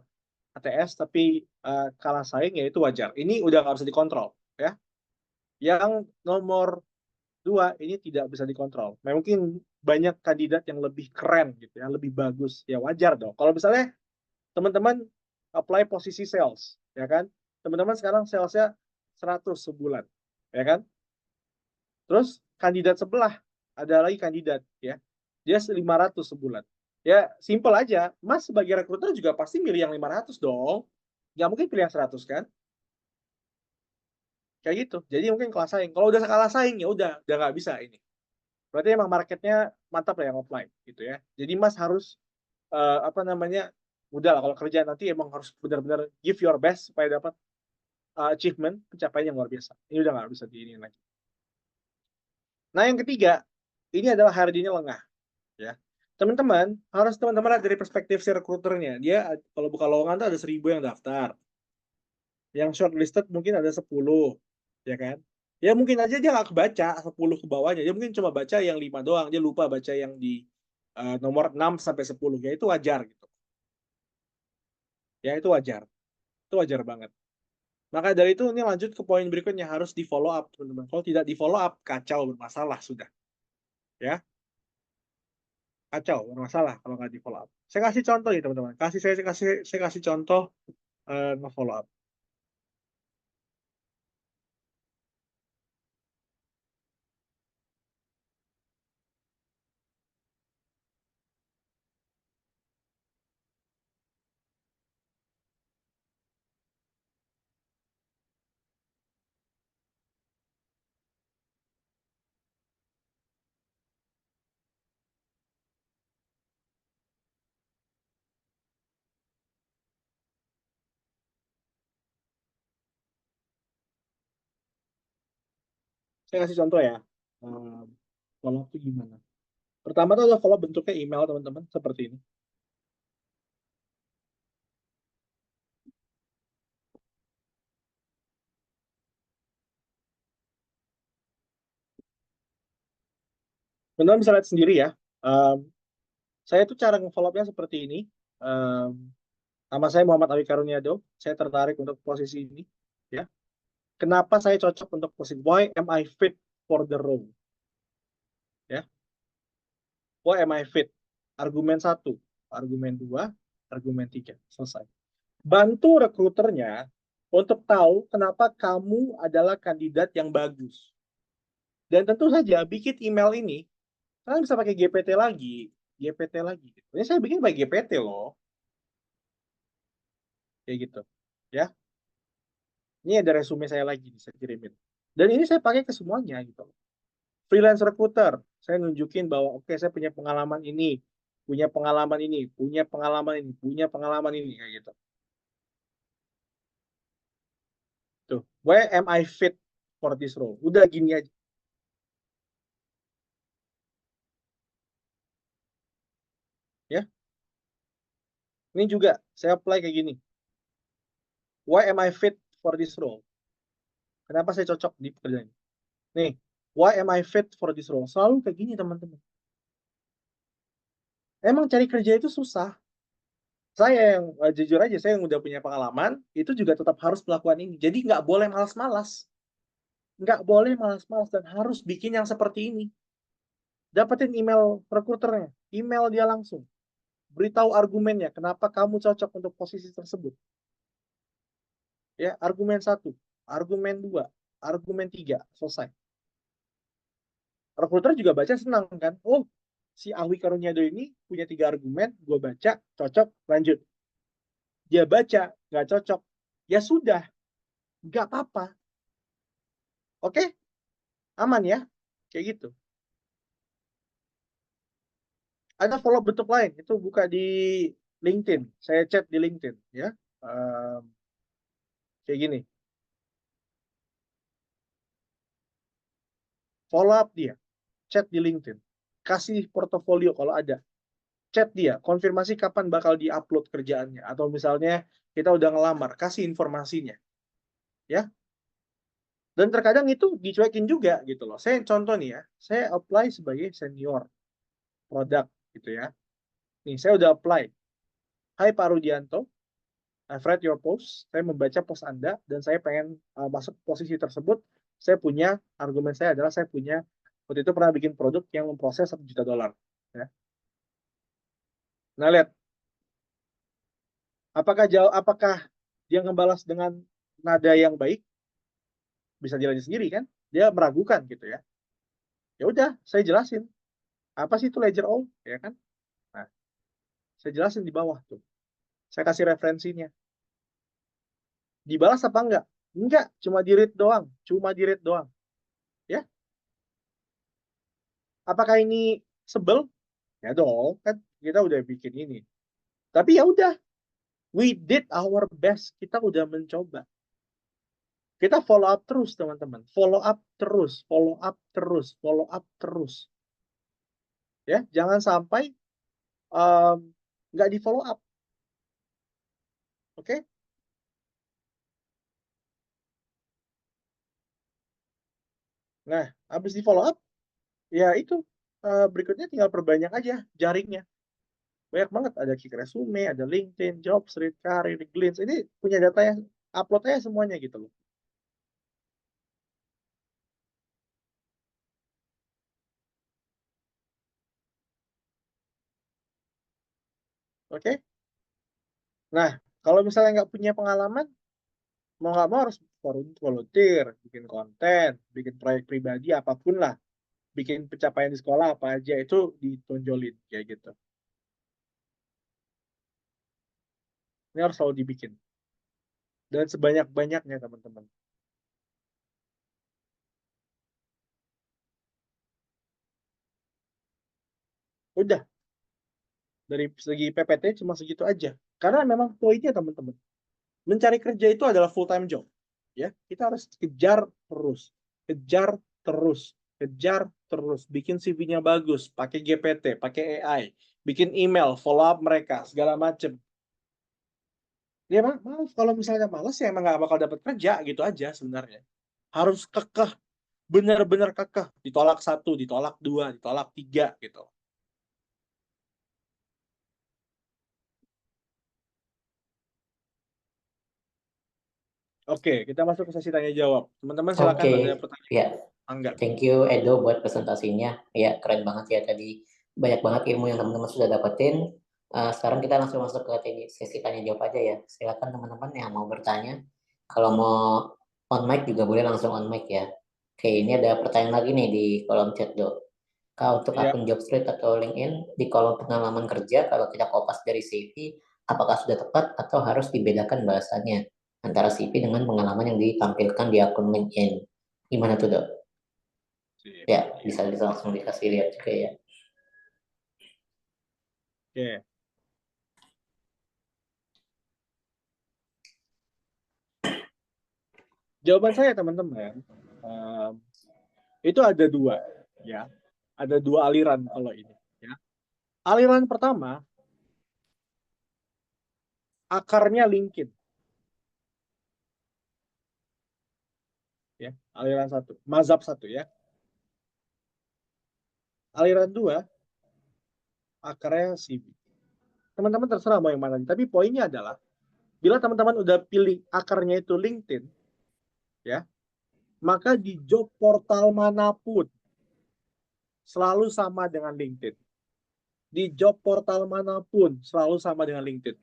ATS, tapi kalah saing, ya itu wajar. Ini udah nggak bisa dikontrol. Ya. Yang nomor dua, ini tidak bisa dikontrol. Nah, mungkin banyak kandidat yang lebih keren, gitu ya, lebih bagus. Ya wajar dong. Kalau misalnya teman-teman apply posisi sales, ya kan? Teman-teman sekarang salesnya 100 sebulan, ya kan? Terus kandidat sebelah, ada lagi kandidat, ya. Dia 500 sebulan. Ya, simple aja. Mas sebagai rekruter juga pasti milih yang 500 dong. Nggak mungkin pilih yang 100 kan? Kayak gitu. Jadi mungkin kelas saing. Kalau udah kalah saing, ya udah nggak bisa ini. Berarti emang marketnya mantap lah yang offline, gitu ya. Jadi Mas harus, apa namanya, udah lah kalau kerja nanti emang harus benar-benar give your best supaya dapat achievement, pencapaian yang luar biasa. Ini udah nggak bisa diinin lagi. Nah, yang ketiga, ini adalah HRD-nya lengah. Ya. Teman-teman, harus teman-teman lihat dari perspektif si rekruternya. Dia kalau buka lowongan tuh ada 1.000 yang daftar. Yang shortlisted mungkin ada 10, ya kan? Ya mungkin aja dia nggak kebaca 10 ke bawahnya. Dia mungkin cuma baca yang 5 doang. Dia lupa baca yang di nomor 6 sampai 10. Ya itu wajar gitu. Ya itu wajar. Itu wajar banget. Maka dari itu ini lanjut ke poin berikutnya, harus di follow up, teman-teman. Kalau tidak di follow up, kacau, bermasalah sudah. Ya, kacau, bermasalah kalau nggak di follow up. Saya kasih contoh ya teman-teman. Saya kasih contoh nge-follow up. Saya kasih contoh ya. Follow up itu gimana? Pertama tuh adalah follow up bentuknya email, teman-teman, seperti ini. Teman-teman bisa lihat sendiri ya. Saya tuh cara nge-follow up-nya seperti ini. Nama saya Muhammad Awi Karuniado. Saya tertarik untuk posisi ini. Ya. Kenapa saya cocok untuk posisi? Why am I fit for the role? Ya. Why am I fit? Argumen 1, argumen 2, argumen 3. Selesai. Bantu rekruternya untuk tahu kenapa kamu adalah kandidat yang bagus. Dan tentu saja bikin email ini, kalian bisa pakai GPT lagi. GPT lagi. Ini saya bikin pakai GPT loh. Kayak gitu. Ya. Ini ada resume saya lagi, saya kirimin. Dan ini saya pakai ke semuanya gitu. Freelance recruiter, saya nunjukin bahwa oke, saya punya pengalaman ini, punya pengalaman ini, punya pengalaman ini, punya pengalaman ini, kayak gitu. Tuh, where am I fit for this role? Udah gini aja. Ya, ini juga saya apply kayak gini. Why am I fit for this role? Kenapa saya cocok di pekerjaan ini? Nih, why am I fit for this role? Selalu kayak gini, teman-teman. Emang cari kerja itu susah. Saya yang jujur aja, saya yang udah punya pengalaman, itu juga tetap harus melakukan ini. Jadi nggak boleh malas-malas. Nggak boleh malas-malas dan harus bikin yang seperti ini. Dapetin email rekruternya, email dia langsung. Beritahu argumennya, kenapa kamu cocok untuk posisi tersebut. Ya, argumen 1, argumen 2, argumen 3, selesai. Rekruter juga baca senang kan? Oh, si Ahwi Karuniado ini punya 3 argumen, gue baca, cocok, lanjut. Dia baca, nggak cocok. Ya sudah, nggak apa-apa. Oke? Aman ya? Kayak gitu. Ada follow bentuk lain, itu buka di LinkedIn. Saya chat di LinkedIn ya. Um, Kayak gini. Follow up dia, chat di LinkedIn. Kasih portofolio kalau ada. Chat dia, konfirmasi kapan bakal di-upload kerjaannya atau misalnya kita udah ngelamar, kasih informasinya. Ya. Dan terkadang itu dicuekin juga gitu loh. Saya contoh nih ya, saya apply sebagai senior produk gitu ya. Nih, saya udah apply. Hai Pak Rudianto, I've read your post. Saya membaca post Anda dan saya pengen masuk posisi tersebut. Saya punya argumen saya adalah saya punya waktu itu pernah bikin produk yang memproses $1 juta. Ya. Nah lihat, apakah dia ngebalas dengan nada yang baik? Bisa jalan sendiri kan? Dia meragukan gitu ya. Ya udah, saya jelasin. Apa sih itu ledger all, ya kan? Nah, saya jelasin di bawah tuh. Saya kasih referensinya. Dibalas apa enggak? Enggak, cuma di-read doang. Cuma di-read doang. Ya, apakah ini sebel? Ya dong, kan kita udah bikin ini. Tapi ya udah, we did our best. Kita udah mencoba. Kita follow up terus, teman-teman. Follow up terus, follow up terus, follow up terus. Ya, jangan sampai nggak di follow up. Oke? Nah, habis di follow up, ya itu berikutnya tinggal perbanyak aja jaringnya. Banyak banget, ada Kick Resume, ada LinkedIn, Jobstreet, Karir, Glints. Ini punya data yang upload aja semuanya gitu loh. Oke? Nah, kalau misalnya nggak punya pengalaman, mau nggak mau harus volunteer, bikin konten, bikin proyek pribadi, apapun lah. Bikin pencapaian di sekolah apa aja, itu ditonjolin, kayak gitu. Ini harus selalu dibikin. Dan sebanyak-banyaknya, teman-teman. Udah, dari segi PPT cuma segitu aja. Karena memang poinnya, teman-teman, mencari kerja itu adalah full time job. Ya, kita harus kejar terus, kejar terus, kejar terus. Bikin CV-nya bagus, pakai GPT, pakai AI, bikin email, follow up mereka, segala macem. Ya, maaf kalau misalnya males ya emang nggak bakal dapat kerja gitu aja sebenarnya. Harus kekeh, benar-benar kekeh. Ditolak satu, ditolak dua, ditolak tiga gitu. Oke, kita masuk ke sesi tanya jawab. Teman-teman silakan Oke, ada pertanyaan. ya. Enggak. Thank you Edo buat presentasinya. Ya, keren banget ya tadi. Banyak banget ilmu yang teman-teman sudah dapetin. Sekarang kita langsung masuk ke sesi tanya jawab aja ya. Silakan teman-teman yang mau bertanya. Kalau mau on mic juga boleh langsung on mic ya. Oke, ini ada pertanyaan lagi nih di kolom chat Do. Kalau untuk Iya. akun Jobstreet atau LinkedIn, di kolom pengalaman kerja, kalau kita kopas dari CV, apakah sudah tepat atau harus dibedakan bahasanya antara CV dengan pengalaman yang ditampilkan di akun LinkedIn? Gimana tuh, Dok? Ya, bisa langsung dikasih lihat juga ya. Oke. Jawaban saya, teman-teman, itu ada dua, ya. Ada dua aliran kalau ini, ya. Aliran pertama, akarnya LinkedIn, ya. Aliran satu, mazhab satu, ya. Aliran dua, akarnya CV. Teman-teman terserah mau yang mana. Tapi poinnya adalah, bila teman-teman udah pilih akarnya itu LinkedIn, ya, maka di job portal manapun selalu sama dengan LinkedIn. Di job portal manapun selalu sama dengan LinkedIn.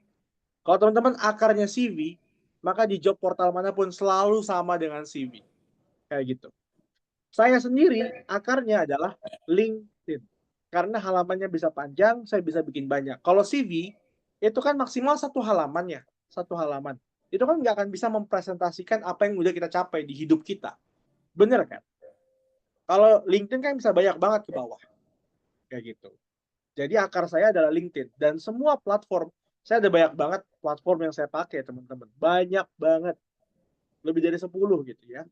Kalau teman-teman akarnya CV, maka di job portal manapun selalu sama dengan CV. Kayak gitu. Saya sendiri akarnya adalah LinkedIn. Karena halamannya bisa panjang, saya bisa bikin banyak. Kalau CV, itu kan maksimal satu halaman ya. Satu halaman. Itu kan nggak akan bisa mempresentasikan apa yang udah kita capai di hidup kita. Bener kan? Kalau LinkedIn kan bisa banyak banget ke bawah. Kayak gitu. Jadi akar saya adalah LinkedIn. Dan semua platform, saya ada banyak banget platform yang saya pakai, teman-teman. Banyak banget. Lebih dari 10 gitu ya.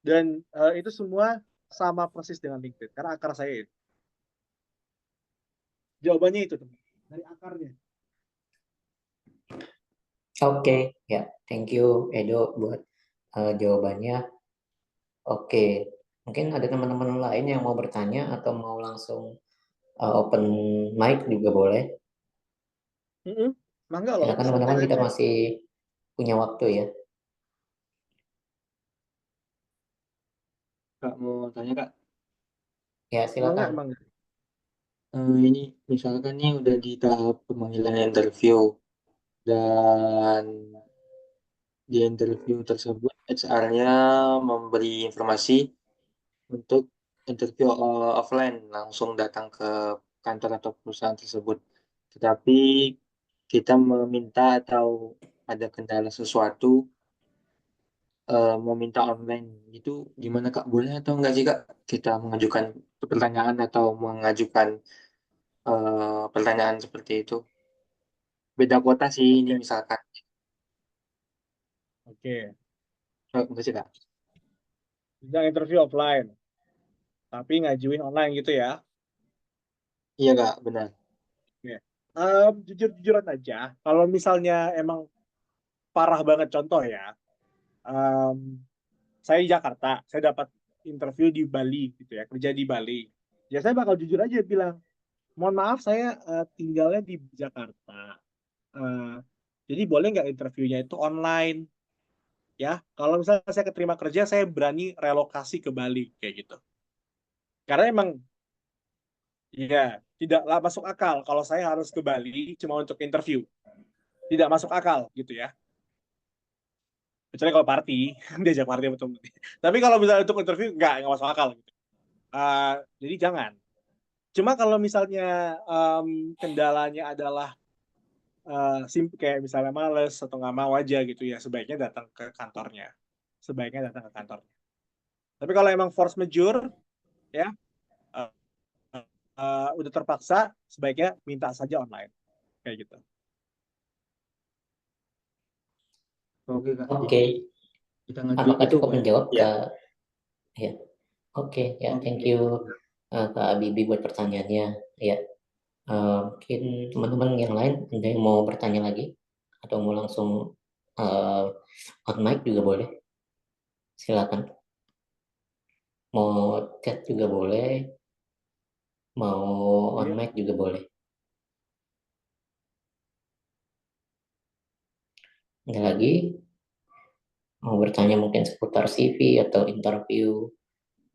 Dan itu semua sama persis dengan LinkedIn. Karena akar saya itu. Jawabannya itu, teman. Dari akarnya. Oke, ya. Thank you, Edo, buat jawabannya. Oke, mungkin ada teman-teman lain yang mau bertanya atau mau langsung open mic juga boleh. Mangga loh, Silakan santai teman-teman, kita aja. masih punya waktu ya. Kak mau tanya Kak, Ya, Mangga, silakan. mangga. ini misalkan nih udah di tahap pemanggilan interview dan di interview tersebut HR-nya memberi informasi untuk interview offline langsung datang ke kantor atau perusahaan tersebut. Tetapi kita meminta atau ada kendala sesuatu meminta online gitu gimana Kak? Boleh atau enggak sih Kak kita mengajukan pertanyaan atau mengajukan pertanyaan seperti itu? Beda kota sih ini Oke, misalkan. oke. Enggak sih Kak? Sedang interview offline, tapi ngajuin online gitu ya. Iya Kak, benar. Ya. Jujur-jujuran aja, kalau misalnya emang parah banget contoh ya, saya di Jakarta, saya dapat interview di Bali gitu ya, kerja di Bali. Ya saya bakal jujur aja bilang, mohon maaf saya tinggalnya di Jakarta. Eh, jadi boleh nggak interviewnya itu online ya? Kalau misalnya saya keterima kerja, saya berani relokasi ke Bali kayak gitu. Karena emang ya tidaklah masuk akal kalau saya harus ke Bali cuma untuk interview. Tidak masuk akal gitu ya. Kecuali kalau party, diajak party betul. Tapi kalau misalnya untuk interview nggak masuk akal gitu. Jadi jangan. Cuma kalau misalnya kendalanya adalah kayak misalnya males atau nggak mau aja gitu ya, sebaiknya datang ke kantornya. Sebaiknya datang ke kantornya. Tapi kalau emang force majeure ya uh, udah terpaksa, sebaiknya minta saja online kayak gitu. Oke Kak, Oke, jadi kita ngajuin apakah itu cukup menjawab ya. ya? Oke, ya, thank Oke. you Kak Bibi buat pertanyaannya. Ya, mungkin teman-teman yang lain ada yang mau bertanya lagi atau mau langsung uh, on mic juga boleh. Silakan. Mau chat juga boleh, mau on Iya. mic juga boleh. Ada lagi mau bertanya mungkin seputar CV atau interview,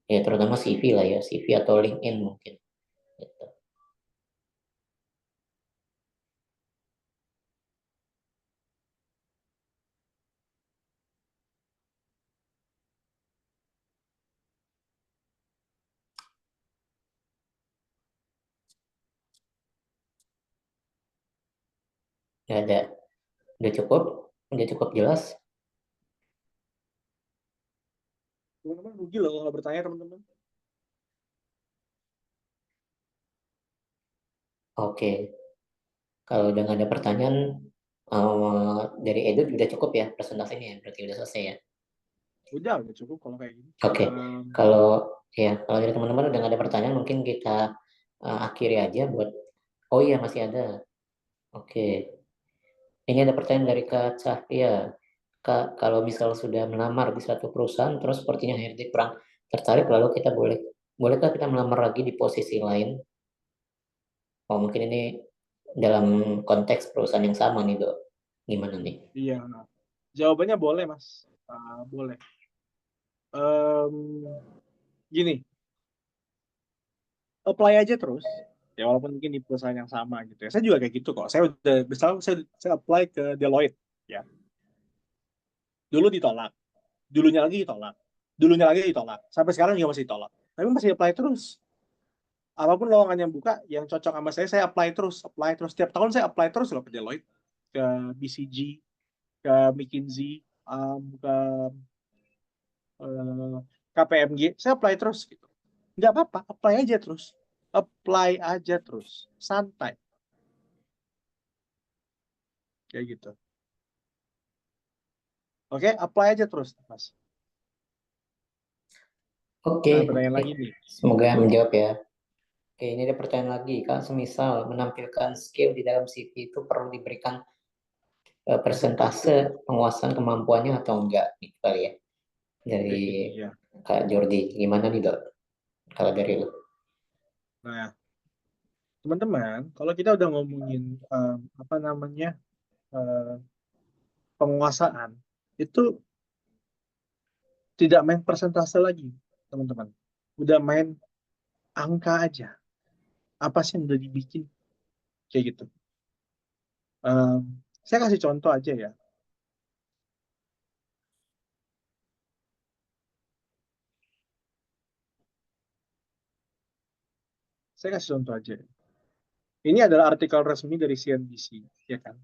ya terutama CV lah ya, CV atau LinkedIn mungkin. Gitu. Ya ada, udah cukup jelas. Teman-teman rugi loh kalau bertanya teman-teman. Oke, kalau udah nggak ada pertanyaan dari Edu udah cukup ya presentasinya ya, berarti udah selesai ya. Udah cukup kalau kayak gini. Oke, kalau kalau dari teman-teman udah nggak ada pertanyaan mungkin kita akhiri aja buat. Oh iya masih ada. Oke, ini ada pertanyaan dari Kak Cahya. Kak, kalau misal sudah melamar di satu perusahaan, terus sepertinya HRD kurang tertarik, lalu kita bolehkah kita melamar lagi di posisi lain? Oh, mungkin ini dalam konteks perusahaan yang sama nih, Dok. Gimana nih? Iya, jawabannya boleh mas. Boleh. Gini, apply aja terus. Ya walaupun mungkin di perusahaan yang sama gitu ya. Saya juga kayak gitu kok. Saya udah misalnya saya apply ke Deloitte ya. Dulu ditolak, dulunya lagi ditolak, dulunya lagi ditolak. Sampai sekarang juga masih ditolak. Tapi masih apply terus. Apapun lowongan yang buka, yang cocok sama saya apply terus, apply terus. Setiap tahun saya apply terus loh ke Deloitte, ke BCG, ke McKinsey, ke eh, KPMG. Saya apply terus gitu. Nggak apa-apa, apply aja terus. Apply aja terus. Santai. Kayak gitu. Oke, apply aja terus, Mas. Oke, Nah, pertanyaan lagi nih. semoga menjawab ya. Oke, ini ada pertanyaan lagi. Kak, semisal menampilkan skill di dalam CV itu perlu diberikan persentase penguasaan kemampuannya atau enggak? Gitu kali ya. Dari Ya. Kak Jordi, gimana nih, Dok? Kalau dari lu? Nah, teman-teman, kalau kita udah ngomongin apa namanya eh, penguasaan, itu tidak main persentase lagi, teman-teman. Udah main angka aja. Apa sih yang udah dibikin kayak gitu. Em, saya kasih contoh aja ya. Saya kasih contoh aja. Ini adalah artikel resmi dari CNBC, ya kan?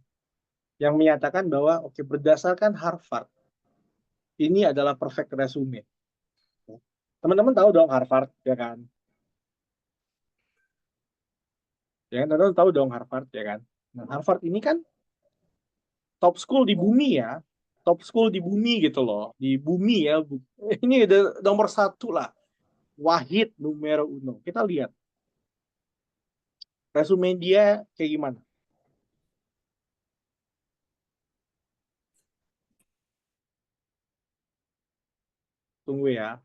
Yang menyatakan bahwa oke berdasarkan Harvard, ini adalah perfect resume. Teman-teman tahu dong Harvard, ya kan? Ya kan, teman-teman tahu dong Harvard, ya kan? Nah, Harvard ini kan top school di bumi ya, top school di bumi gitu loh, di bumi ya. Ini udah nomor satu lah, wahid numero uno. Kita lihat Resume dia kayak gimana? Tunggu ya.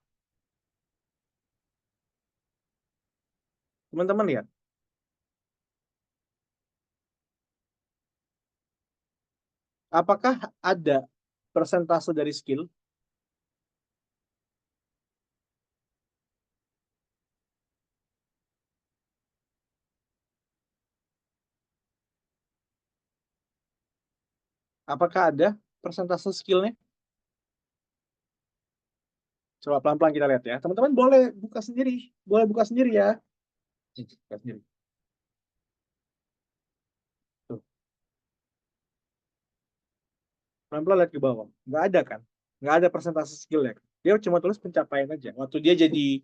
Teman-teman lihat. Apakah ada persentase dari skill? Apakah ada persentase skillnya? Coba pelan-pelan kita lihat ya. Teman-teman boleh buka sendiri. Boleh buka sendiri ya. Buka sendiri. Tuh. Pelan-pelan lihat ke bawah. Nggak ada kan? Nggak ada persentase skill ya. Dia cuma tulis pencapaian aja. Waktu dia jadi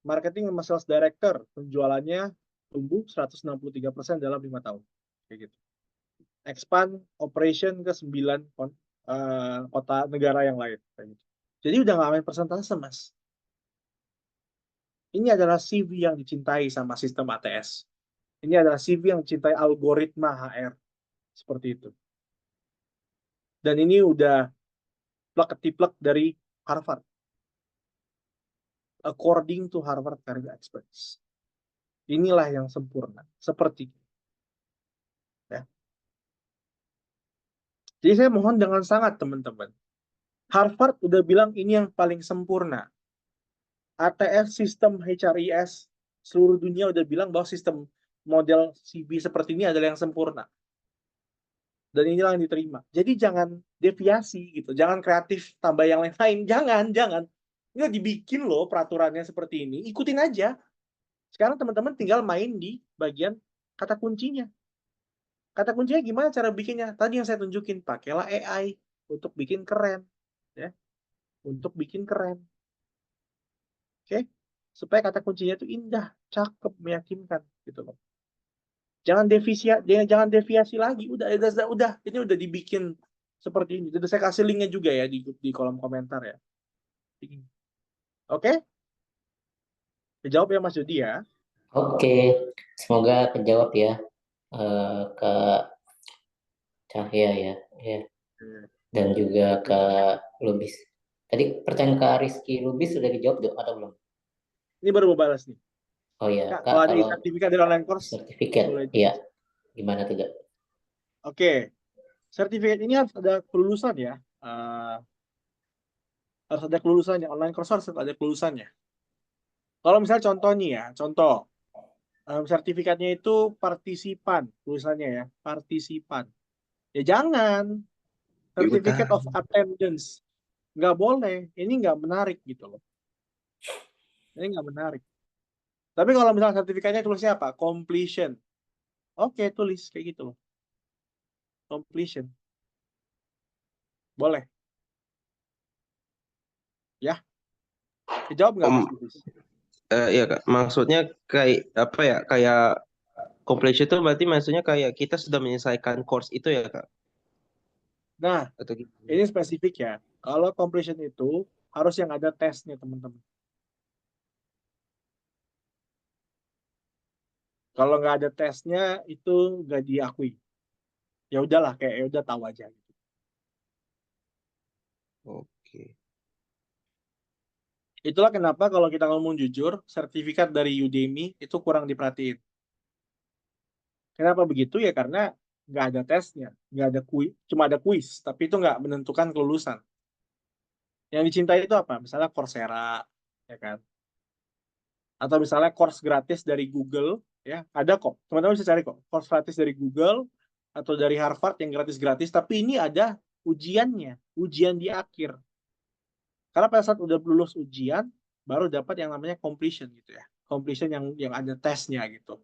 marketing sama sales director, penjualannya tumbuh 163% dalam 5 tahun. Kayak gitu. Expand operation ke 9 kota negara yang lain. Kayak gitu. Jadi udah nggak main persentase, Mas. Ini adalah CV yang dicintai sama sistem ATS. Ini adalah CV yang dicintai algoritma HR. Seperti itu. Dan ini udah plek-ketiplek dari Harvard. According to Harvard Career Experts. Inilah yang sempurna. Seperti itu. Ya. Jadi saya mohon dengan sangat teman-teman. Harvard udah bilang ini yang paling sempurna. ATS sistem HRIS seluruh dunia udah bilang bahwa sistem model CV seperti ini adalah yang sempurna. Dan inilah yang diterima. Jadi jangan deviasi gitu, jangan kreatif tambah yang lain-lain, jangan. Ini dibikin loh peraturannya seperti ini, ikutin aja. Sekarang teman-teman tinggal main di bagian kata kuncinya. Kata kuncinya gimana cara bikinnya? Tadi yang saya tunjukin, pakailah AI untuk bikin keren, ya, untuk bikin keren. Oke, supaya kata kuncinya itu indah, cakep, meyakinkan, gitu loh. Jangan deviasi lagi. Udah, ini udah dibikin seperti ini. Jadi saya kasih linknya juga ya di kolom komentar ya. Oke, dijawab ya Mas Jody ya. Oke, semoga kejawab ya, Kak Cahya ya, dan juga Kak Lubis. Tadi pertanyaan Kak Rizky Lubis sudah dijawab atau belum? Ini baru mau balas nih. Oh ya, Kak, Kak, kalau ada kalau sertifikat dari online course, sertifikat, boleh. iya, gimana tuh, Kak? Oke, sertifikat ini harus ada kelulusan ya. Harus ada kelulusannya. Online course harus ada kelulusannya. Kalau misalnya contoh nih ya, contoh sertifikatnya itu partisipan, tulisannya ya, partisipan. Ya jangan, certificate of attendance. Nggak boleh, ini nggak menarik gitu loh. Ini nggak menarik. Tapi kalau misalnya sertifikatnya tulisnya apa? Completion. Oke, tulis kayak gitu loh. Completion. Boleh. Ya, dijawab nggak Mas Lubis? Iya Kak, maksudnya kayak apa ya? Kayak completion itu berarti maksudnya kayak kita sudah menyelesaikan course itu ya Kak? Nah, Atau gitu? ini spesifik ya. Kalau completion itu harus yang ada tesnya, teman-teman. Kalau nggak ada tesnya, itu nggak diakui. Ya udahlah, kayak ya udah tahu aja. Oke. Itulah kenapa kalau kita ngomong jujur, sertifikat dari Udemy itu kurang diperhatiin. Kenapa begitu ya? Karena nggak ada tesnya, nggak ada kuis, cuma ada kuis, tapi itu nggak menentukan kelulusan. Yang dicintai itu apa? Misalnya Coursera, ya kan? Atau misalnya course gratis dari Google, ya ada kok. Teman-teman bisa cari kok, course gratis dari Google atau dari Harvard yang gratis-gratis, tapi ini ada ujiannya, ujian di akhir. Karena pada saat udah lulus ujian, baru dapat yang namanya completion gitu ya. Completion yang ada tesnya gitu.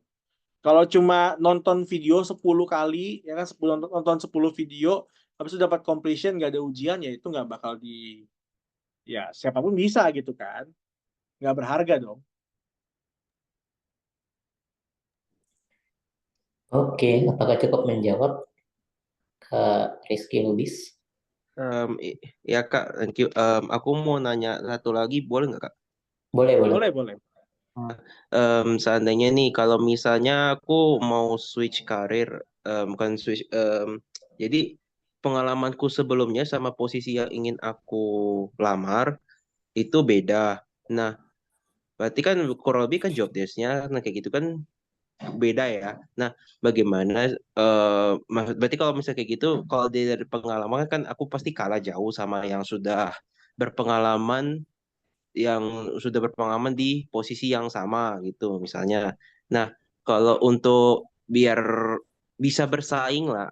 Kalau cuma nonton video 10 kali, ya kan, nonton 10 video, habis itu dapat completion, nggak ada ujian, ya itu nggak bakal ya siapapun bisa gitu kan. Nggak berharga dong. Oke, apakah cukup menjawab Kak Rizky Lubis? Ya Kak, thank you. Aku mau nanya satu lagi, boleh nggak Kak? Boleh, boleh. Boleh. Seandainya nih kalau misalnya aku mau switch karir, bukan switch, jadi pengalamanku sebelumnya sama posisi yang ingin aku lamar itu beda. Nah, berarti kan kurang lebih kan job desk-nya nah kayak gitu kan beda ya. Nah, bagaimana berarti kalau misalnya kayak gitu, kalau dari pengalaman kan aku pasti kalah jauh sama berpengalaman yang sudah berpengalaman di posisi yang sama gitu misalnya. Nah, kalau untuk biar bisa bersaing lah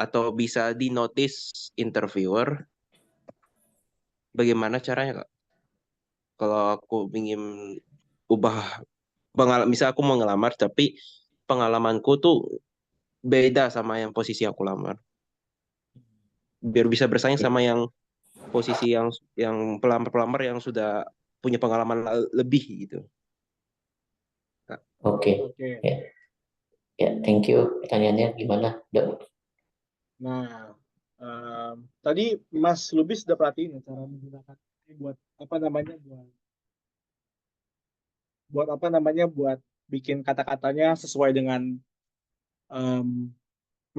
atau bisa di notice interviewer, bagaimana caranya Kak? Kalau aku ingin ubah misal aku mau ngelamar tapi pengalamanku tuh beda sama yang posisi aku lamar. Biar bisa bersaing sama yang posisi yang pelamar-pelamar yang sudah punya pengalaman lebih gitu. Kak. Oke, Oke. ya, ya, thank you. Pertanyaannya gimana? Nah, tadi Mas Lubis sudah perhatiin ya cara menggunakan ini buat apa namanya buat bikin kata-katanya sesuai dengan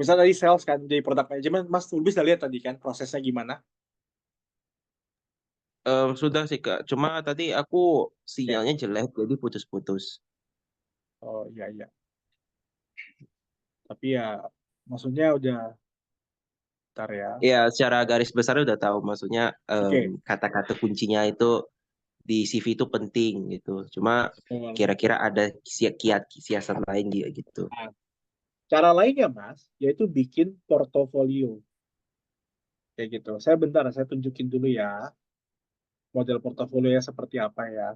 misalnya tadi sales kan jadi product management. Mas Lubis udah lihat tadi kan prosesnya gimana? Sudah sih Kak, cuma tadi aku Ya. sinyalnya jelek jadi putus-putus. Oh iya iya. Tapi ya maksudnya udah ntar ya. Ya, secara garis besar udah tahu maksudnya Oke. kata-kata kuncinya itu di CV itu penting gitu. Cuma Betul. kira-kira ada kiat siasat lain dia gitu. Nah, cara lainnya Mas, yaitu bikin portofolio kayak gitu. Saya tunjukin dulu ya model portofolio seperti apa ya.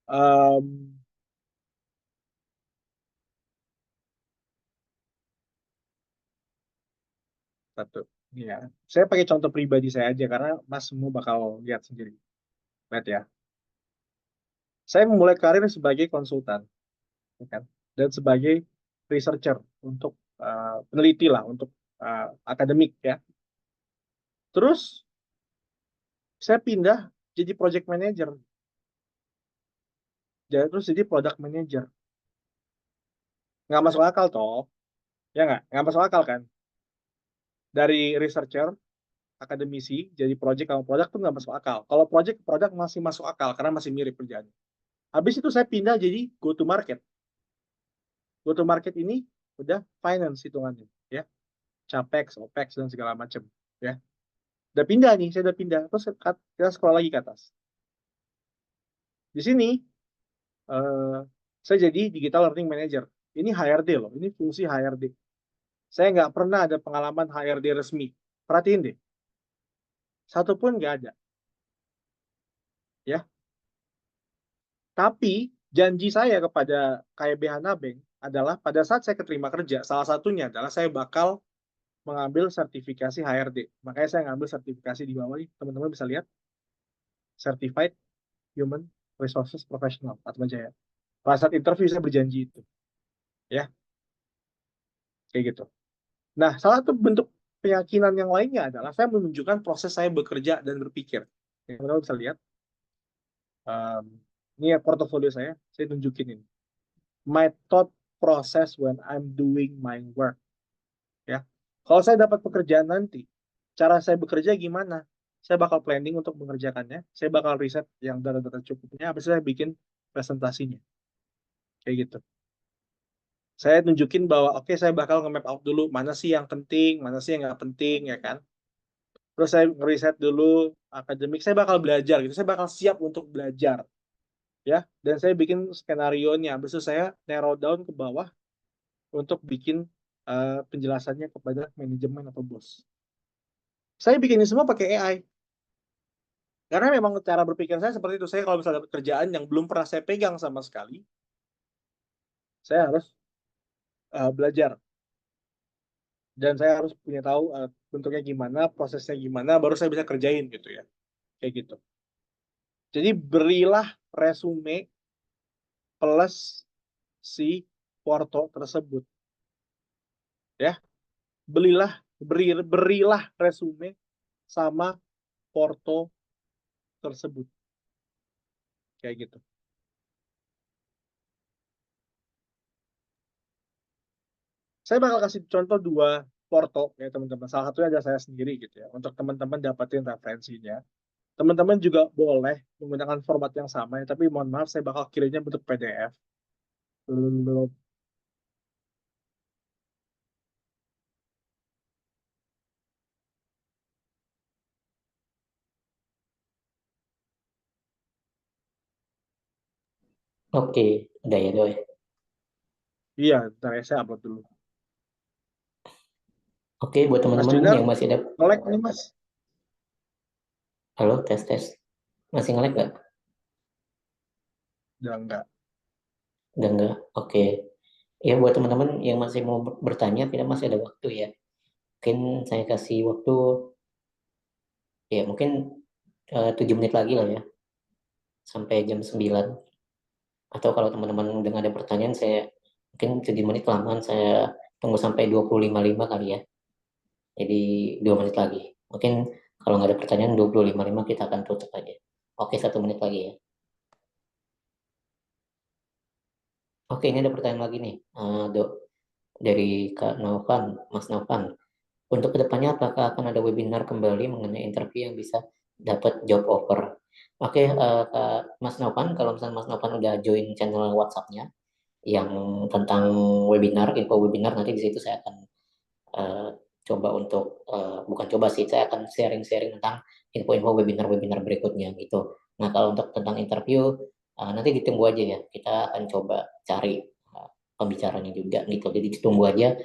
Em, Satu. Ini ya. Saya pakai contoh pribadi saya aja karena Mas semua bakal lihat sendiri. Lihat ya. Saya memulai karir sebagai konsultan, ya kan? Dan sebagai researcher untuk peneliti lah, untuk akademik ya. Terus saya pindah jadi project manager, terus jadi product manager. Nggak masuk akal toh, ya nggak masuk akal kan? Dari researcher, akademisi, jadi project sama product tuh nggak masuk akal. Kalau project ke product masih masuk akal karena masih mirip kerjaan. Habis itu saya pindah jadi go to market. Go to market ini udah finance hitungannya, ya, capex, opex dan segala macam, ya. Udah pindah nih, saya udah pindah. Terus kita scroll lagi ke atas. Di sini eh, saya jadi digital learning manager. Ini HRD loh, ini fungsi HRD. Saya nggak pernah ada pengalaman HRD resmi. Perhatiin deh, satu pun nggak ada, ya. Tapi janji saya kepada KIB Hanabeng adalah pada saat saya keterima kerja, salah satunya adalah saya bakal mengambil sertifikasi HRD. Makanya saya ngambil sertifikasi di bawah ini. Teman-teman bisa lihat. Certified Human Resources Professional Atma Jaya. Pada saat interview saya berjanji itu. Ya, kayak gitu. Nah, salah satu bentuk keyakinan yang lainnya adalah saya menunjukkan proses saya bekerja dan berpikir. Teman-teman bisa lihat. Ini ya portofolio saya tunjukin ini. My thought process when I'm doing my work. Ya, kalau saya dapat pekerjaan nanti, cara saya bekerja gimana? Saya bakal planning untuk mengerjakannya. Saya bakal riset yang data-data cukupnya. Habis itu saya bikin presentasinya. Kayak gitu. Saya tunjukin bahwa oke, saya bakal nge-map out dulu mana sih yang penting, mana sih yang nggak penting, ya kan. Terus saya ngeriset dulu akademik. Saya bakal belajar gitu. Saya bakal siap untuk belajar, ya. Dan saya bikin skenario-nya. Habis itu saya narrow down ke bawah untuk bikin penjelasannya kepada manajemen atau bos. Saya bikin ini semua pakai AI. Karena memang cara berpikir saya seperti itu. Saya kalau misalnya dapat kerjaan yang belum pernah saya pegang sama sekali, saya harus belajar. Dan saya harus punya tahu bentuknya gimana, prosesnya gimana, baru saya bisa kerjain gitu ya. Kayak gitu. Jadi berilah resume plus si porto tersebut. Ya, berilah resume sama porto tersebut. Kayak gitu. Saya bakal kasih contoh 2 porto ya teman-teman. Salah satunya ada saya sendiri gitu ya. Untuk teman-teman dapetin referensinya. Teman-teman juga boleh menggunakan format yang sama ya, tapi mohon maaf saya bakal kirimnya bentuk PDF. Oke, udah ya Doi. Iya, ntar ya, saya upload dulu. Oke, buat Mas teman-teman Junar, yang masih ada, nge-lag nih Mas. halo tes tes, masih nge-lag nggak? Udah enggak. Udah nggak? Oke. Ya buat teman-teman yang masih mau bertanya, kita masih ada waktu ya. Mungkin saya kasih waktu ya mungkin 7 menit lagi lah ya, sampai jam 9. Atau kalau teman-teman udah nggak ada pertanyaan, saya mungkin 7 menit kelamaan, saya tunggu sampai 25.05 kali ya. Jadi 2 menit lagi. Mungkin kalau nggak ada pertanyaan 25.05 kita akan tutup aja. Oke, 1 menit lagi ya. Oke, ini ada pertanyaan lagi nih, Dok, dari Kak Naufan, Mas Naufan. Untuk kedepannya apakah akan ada webinar kembali mengenai interview yang bisa dapat job offer? Oke, Kak Mas Naufan, kalau misalnya Mas Naufan udah join channel WhatsApp-nya yang tentang webinar, info webinar, nanti di situ saya akan eh, coba untuk bukan coba sih, saya akan sharing-sharing tentang info-info webinar-webinar berikutnya gitu. Nah, kalau untuk tentang interview nanti ditunggu aja ya, kita akan coba cari pembicaranya juga gitu. Jadi ditunggu aja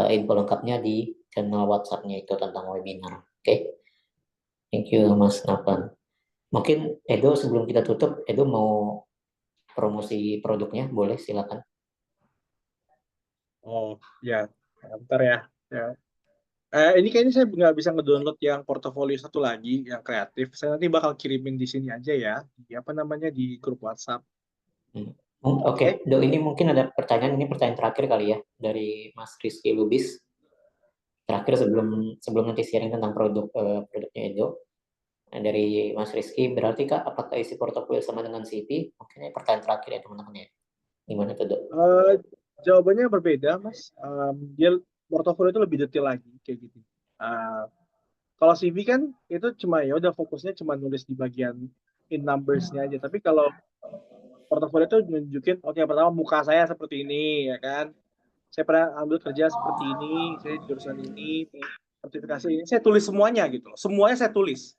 info lengkapnya di channel WhatsApp-nya itu tentang webinar. Oke, thank you Mas Nathan. Mungkin Edo sebelum kita tutup, Edo mau promosi produknya, boleh silakan. Oh, ya. Bentar ya. Ya. Ini kayaknya saya nggak bisa ngedownload yang portofolio satu lagi, yang kreatif. Saya nanti bakal kirimin di sini aja ya. Di apa namanya, di grup WhatsApp. Hmm. Oke. Oke, Do, ini mungkin ada pertanyaan, ini pertanyaan terakhir kali ya dari Mas Rizky Lubis. Terakhir sebelum sebelum nanti sharing tentang produknya Edo. Nah, dari Mas Rizky, berarti Kak, apakah isi portofolio sama dengan CV? Mungkin ini pertanyaan terakhir ya teman-teman ya. Gimana tuh, Dok? Eh, Jawabannya berbeda, Mas. Dia portofolio itu lebih detail lagi kayak gitu. Eh, Kalau CV kan itu cuma ya udah fokusnya cuma nulis di bagian in numbers-nya aja. Tapi kalau portofolio itu nunjukin, oke, pertama muka saya seperti ini, ya kan? Saya pernah ambil kerja seperti ini, saya jurusan ini, sertifikasi ini. Saya tulis semuanya gitu loh. Semuanya saya tulis,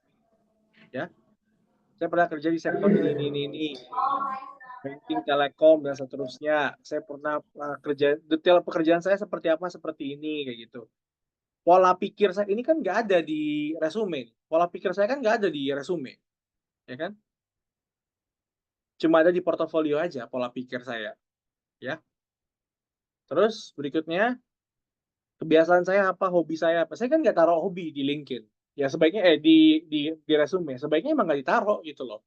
ya. Saya pernah kerja di sektor ini, banking, telekom, dan seterusnya. Saya pernah kerja, detail pekerjaan saya seperti apa, seperti ini, kayak gitu. Pola pikir saya ini kan nggak ada di resume. Pola pikir saya kan nggak ada di resume, ya kan? Cuma ada di portofolio aja pola pikir saya, ya. Terus berikutnya kebiasaan saya apa, hobi saya apa. Saya kan nggak taruh hobi di LinkedIn. Ya sebaiknya di resume. Sebaiknya emang nggak ditaruh gitu loh,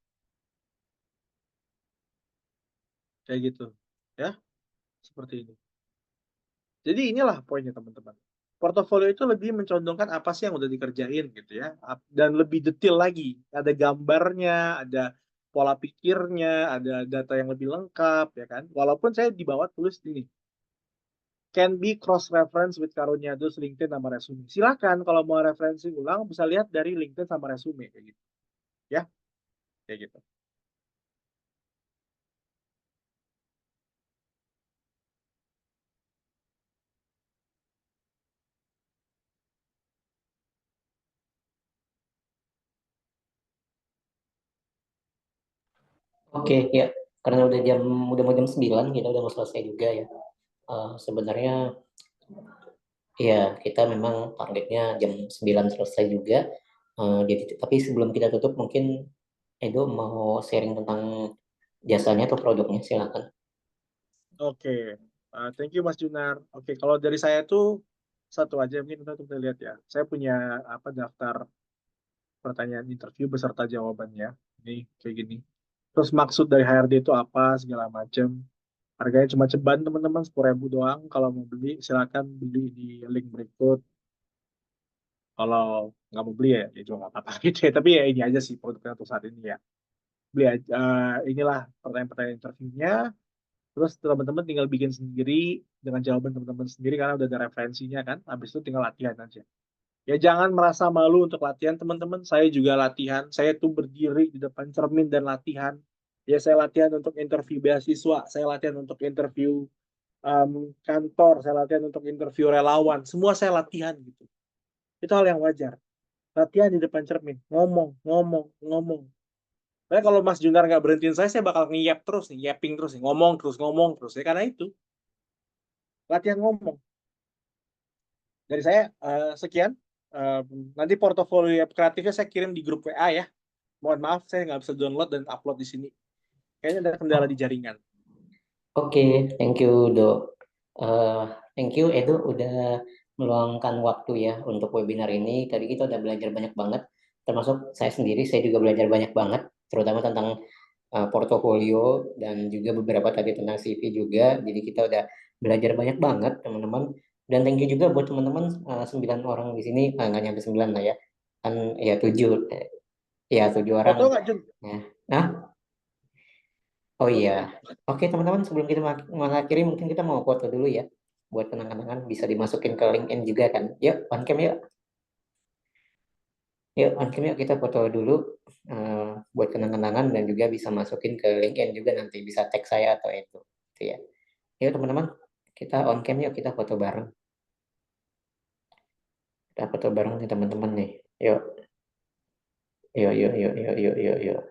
kayak gitu, ya, seperti ini. Jadi inilah poinnya teman-teman. Portofolio itu lebih mencondongkan apa sih yang udah dikerjain gitu ya, dan lebih detail lagi. Ada gambarnya, ada pola pikirnya, ada data yang lebih lengkap, ya kan. Walaupun saya di bawah tulis ini, can be cross reference with Karunia Dus LinkedIn sama resume. Silakan kalau mau referensi ulang bisa lihat dari LinkedIn sama resume kayak gitu, ya, kayak gitu. Oke, ya. Karena udah mau jam 9, kita udah mau selesai juga ya. Sebenarnya ya kita memang targetnya jam 9 selesai juga. Jadi tapi sebelum kita tutup mungkin Edo mau sharing tentang jasanya atau produknya, silakan. Oke, thank you Mas Junar. Oke, kalau dari saya tuh satu aja mungkin kita lihat ya. Saya punya apa daftar pertanyaan interview beserta jawabannya. Ini kayak gini. Terus maksud dari HRD itu apa segala macam. Harganya cuma ceban teman-teman 10.000 doang. Kalau mau beli silakan beli di link berikut. Kalau nggak mau beli ya juga nggak apa-apa gitu ya. Tapi ya ini aja sih produknya untuk saat ini ya. Beli aja. Inilah pertanyaan-pertanyaan interviewnya. Terus teman-teman tinggal bikin sendiri dengan jawaban teman-teman sendiri karena udah ada referensinya kan. Habis itu tinggal latihan aja. Ya jangan merasa malu untuk latihan teman-teman. Saya juga latihan. Saya tuh berdiri di depan cermin dan latihan. Ya saya latihan untuk interview beasiswa. Saya latihan untuk interview kantor. Saya latihan untuk interview relawan. Semua saya latihan gitu. Itu hal yang wajar. Latihan di depan cermin. Ngomong, ngomong, ngomong. Karena kalau Mas Junar nggak berhentiin saya bakal ngiyap terus nih, yapping terus nih, ngomong terus ya karena itu latihan ngomong. Dari saya sekian. Nanti portofolio kreatifnya saya kirim di grup WA ya. Mohon maaf saya nggak bisa download dan upload di sini. Kayaknya ada kendala di jaringan. Oke, thank you Do. Thank you Edo udah meluangkan waktu ya untuk webinar ini. Tadi kita udah belajar banyak banget, termasuk saya sendiri, saya juga belajar banyak banget, terutama tentang portofolio dan juga beberapa tadi tentang CV juga. Jadi kita udah belajar banyak banget teman-teman. Dan thank you juga buat teman-teman 9 orang di sini, nggak nyampe 9 lah ya, kan ya 7 orang. Foto nggak Jun? Ya. Nah, oh iya, oke teman-teman, sebelum kita mengakhiri mungkin kita mau foto dulu ya, buat kenang-kenangan, bisa dimasukin ke LinkedIn juga kan. Yuk, on cam yuk. Yuk, on cam yuk, kita foto dulu buat kenang-kenangan dan juga bisa masukin ke LinkedIn juga nanti, bisa tag saya atau itu. Gitu ya. Yuk teman-teman, kita on cam yuk, kita foto bareng. Kita foto bareng nih teman-teman nih. Yuk. Yuk, yuk, yuk, yuk, yuk, yuk, yuk.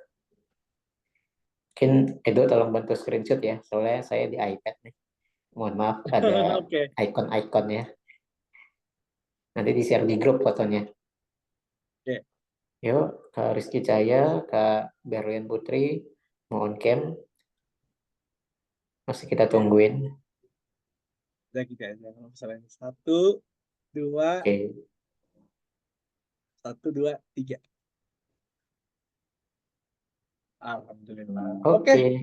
Mungkin Edo tolong bantu screenshot ya, soalnya saya di iPad nih. Mohon maaf, ada Oke. icon-icon ya. Nanti di-share di grup fotonya. Oke. Yuk, Kak Rizky Cahaya, Kak Berlian Putri, mau on cam. Masih kita tungguin. Udah gitu aja. Kalau misalnya 1, 2, Oke. 1, 2, 3. Alhamdulillah. Oke.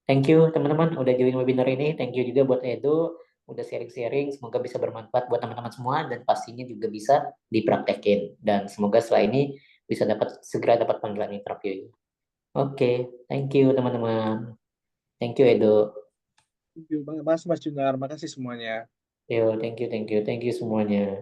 Thank you teman-teman udah join webinar ini. Thank you juga buat Edo udah sharing-sharing. Semoga bisa bermanfaat buat teman-teman semua dan pastinya juga bisa dipraktekin. Dan semoga setelah ini bisa segera dapat panggilan interview. Oke, thank you teman-teman. Thank you Edo. Thank you banget Mas Junar. Makasih semuanya. Yo, thank you semuanya.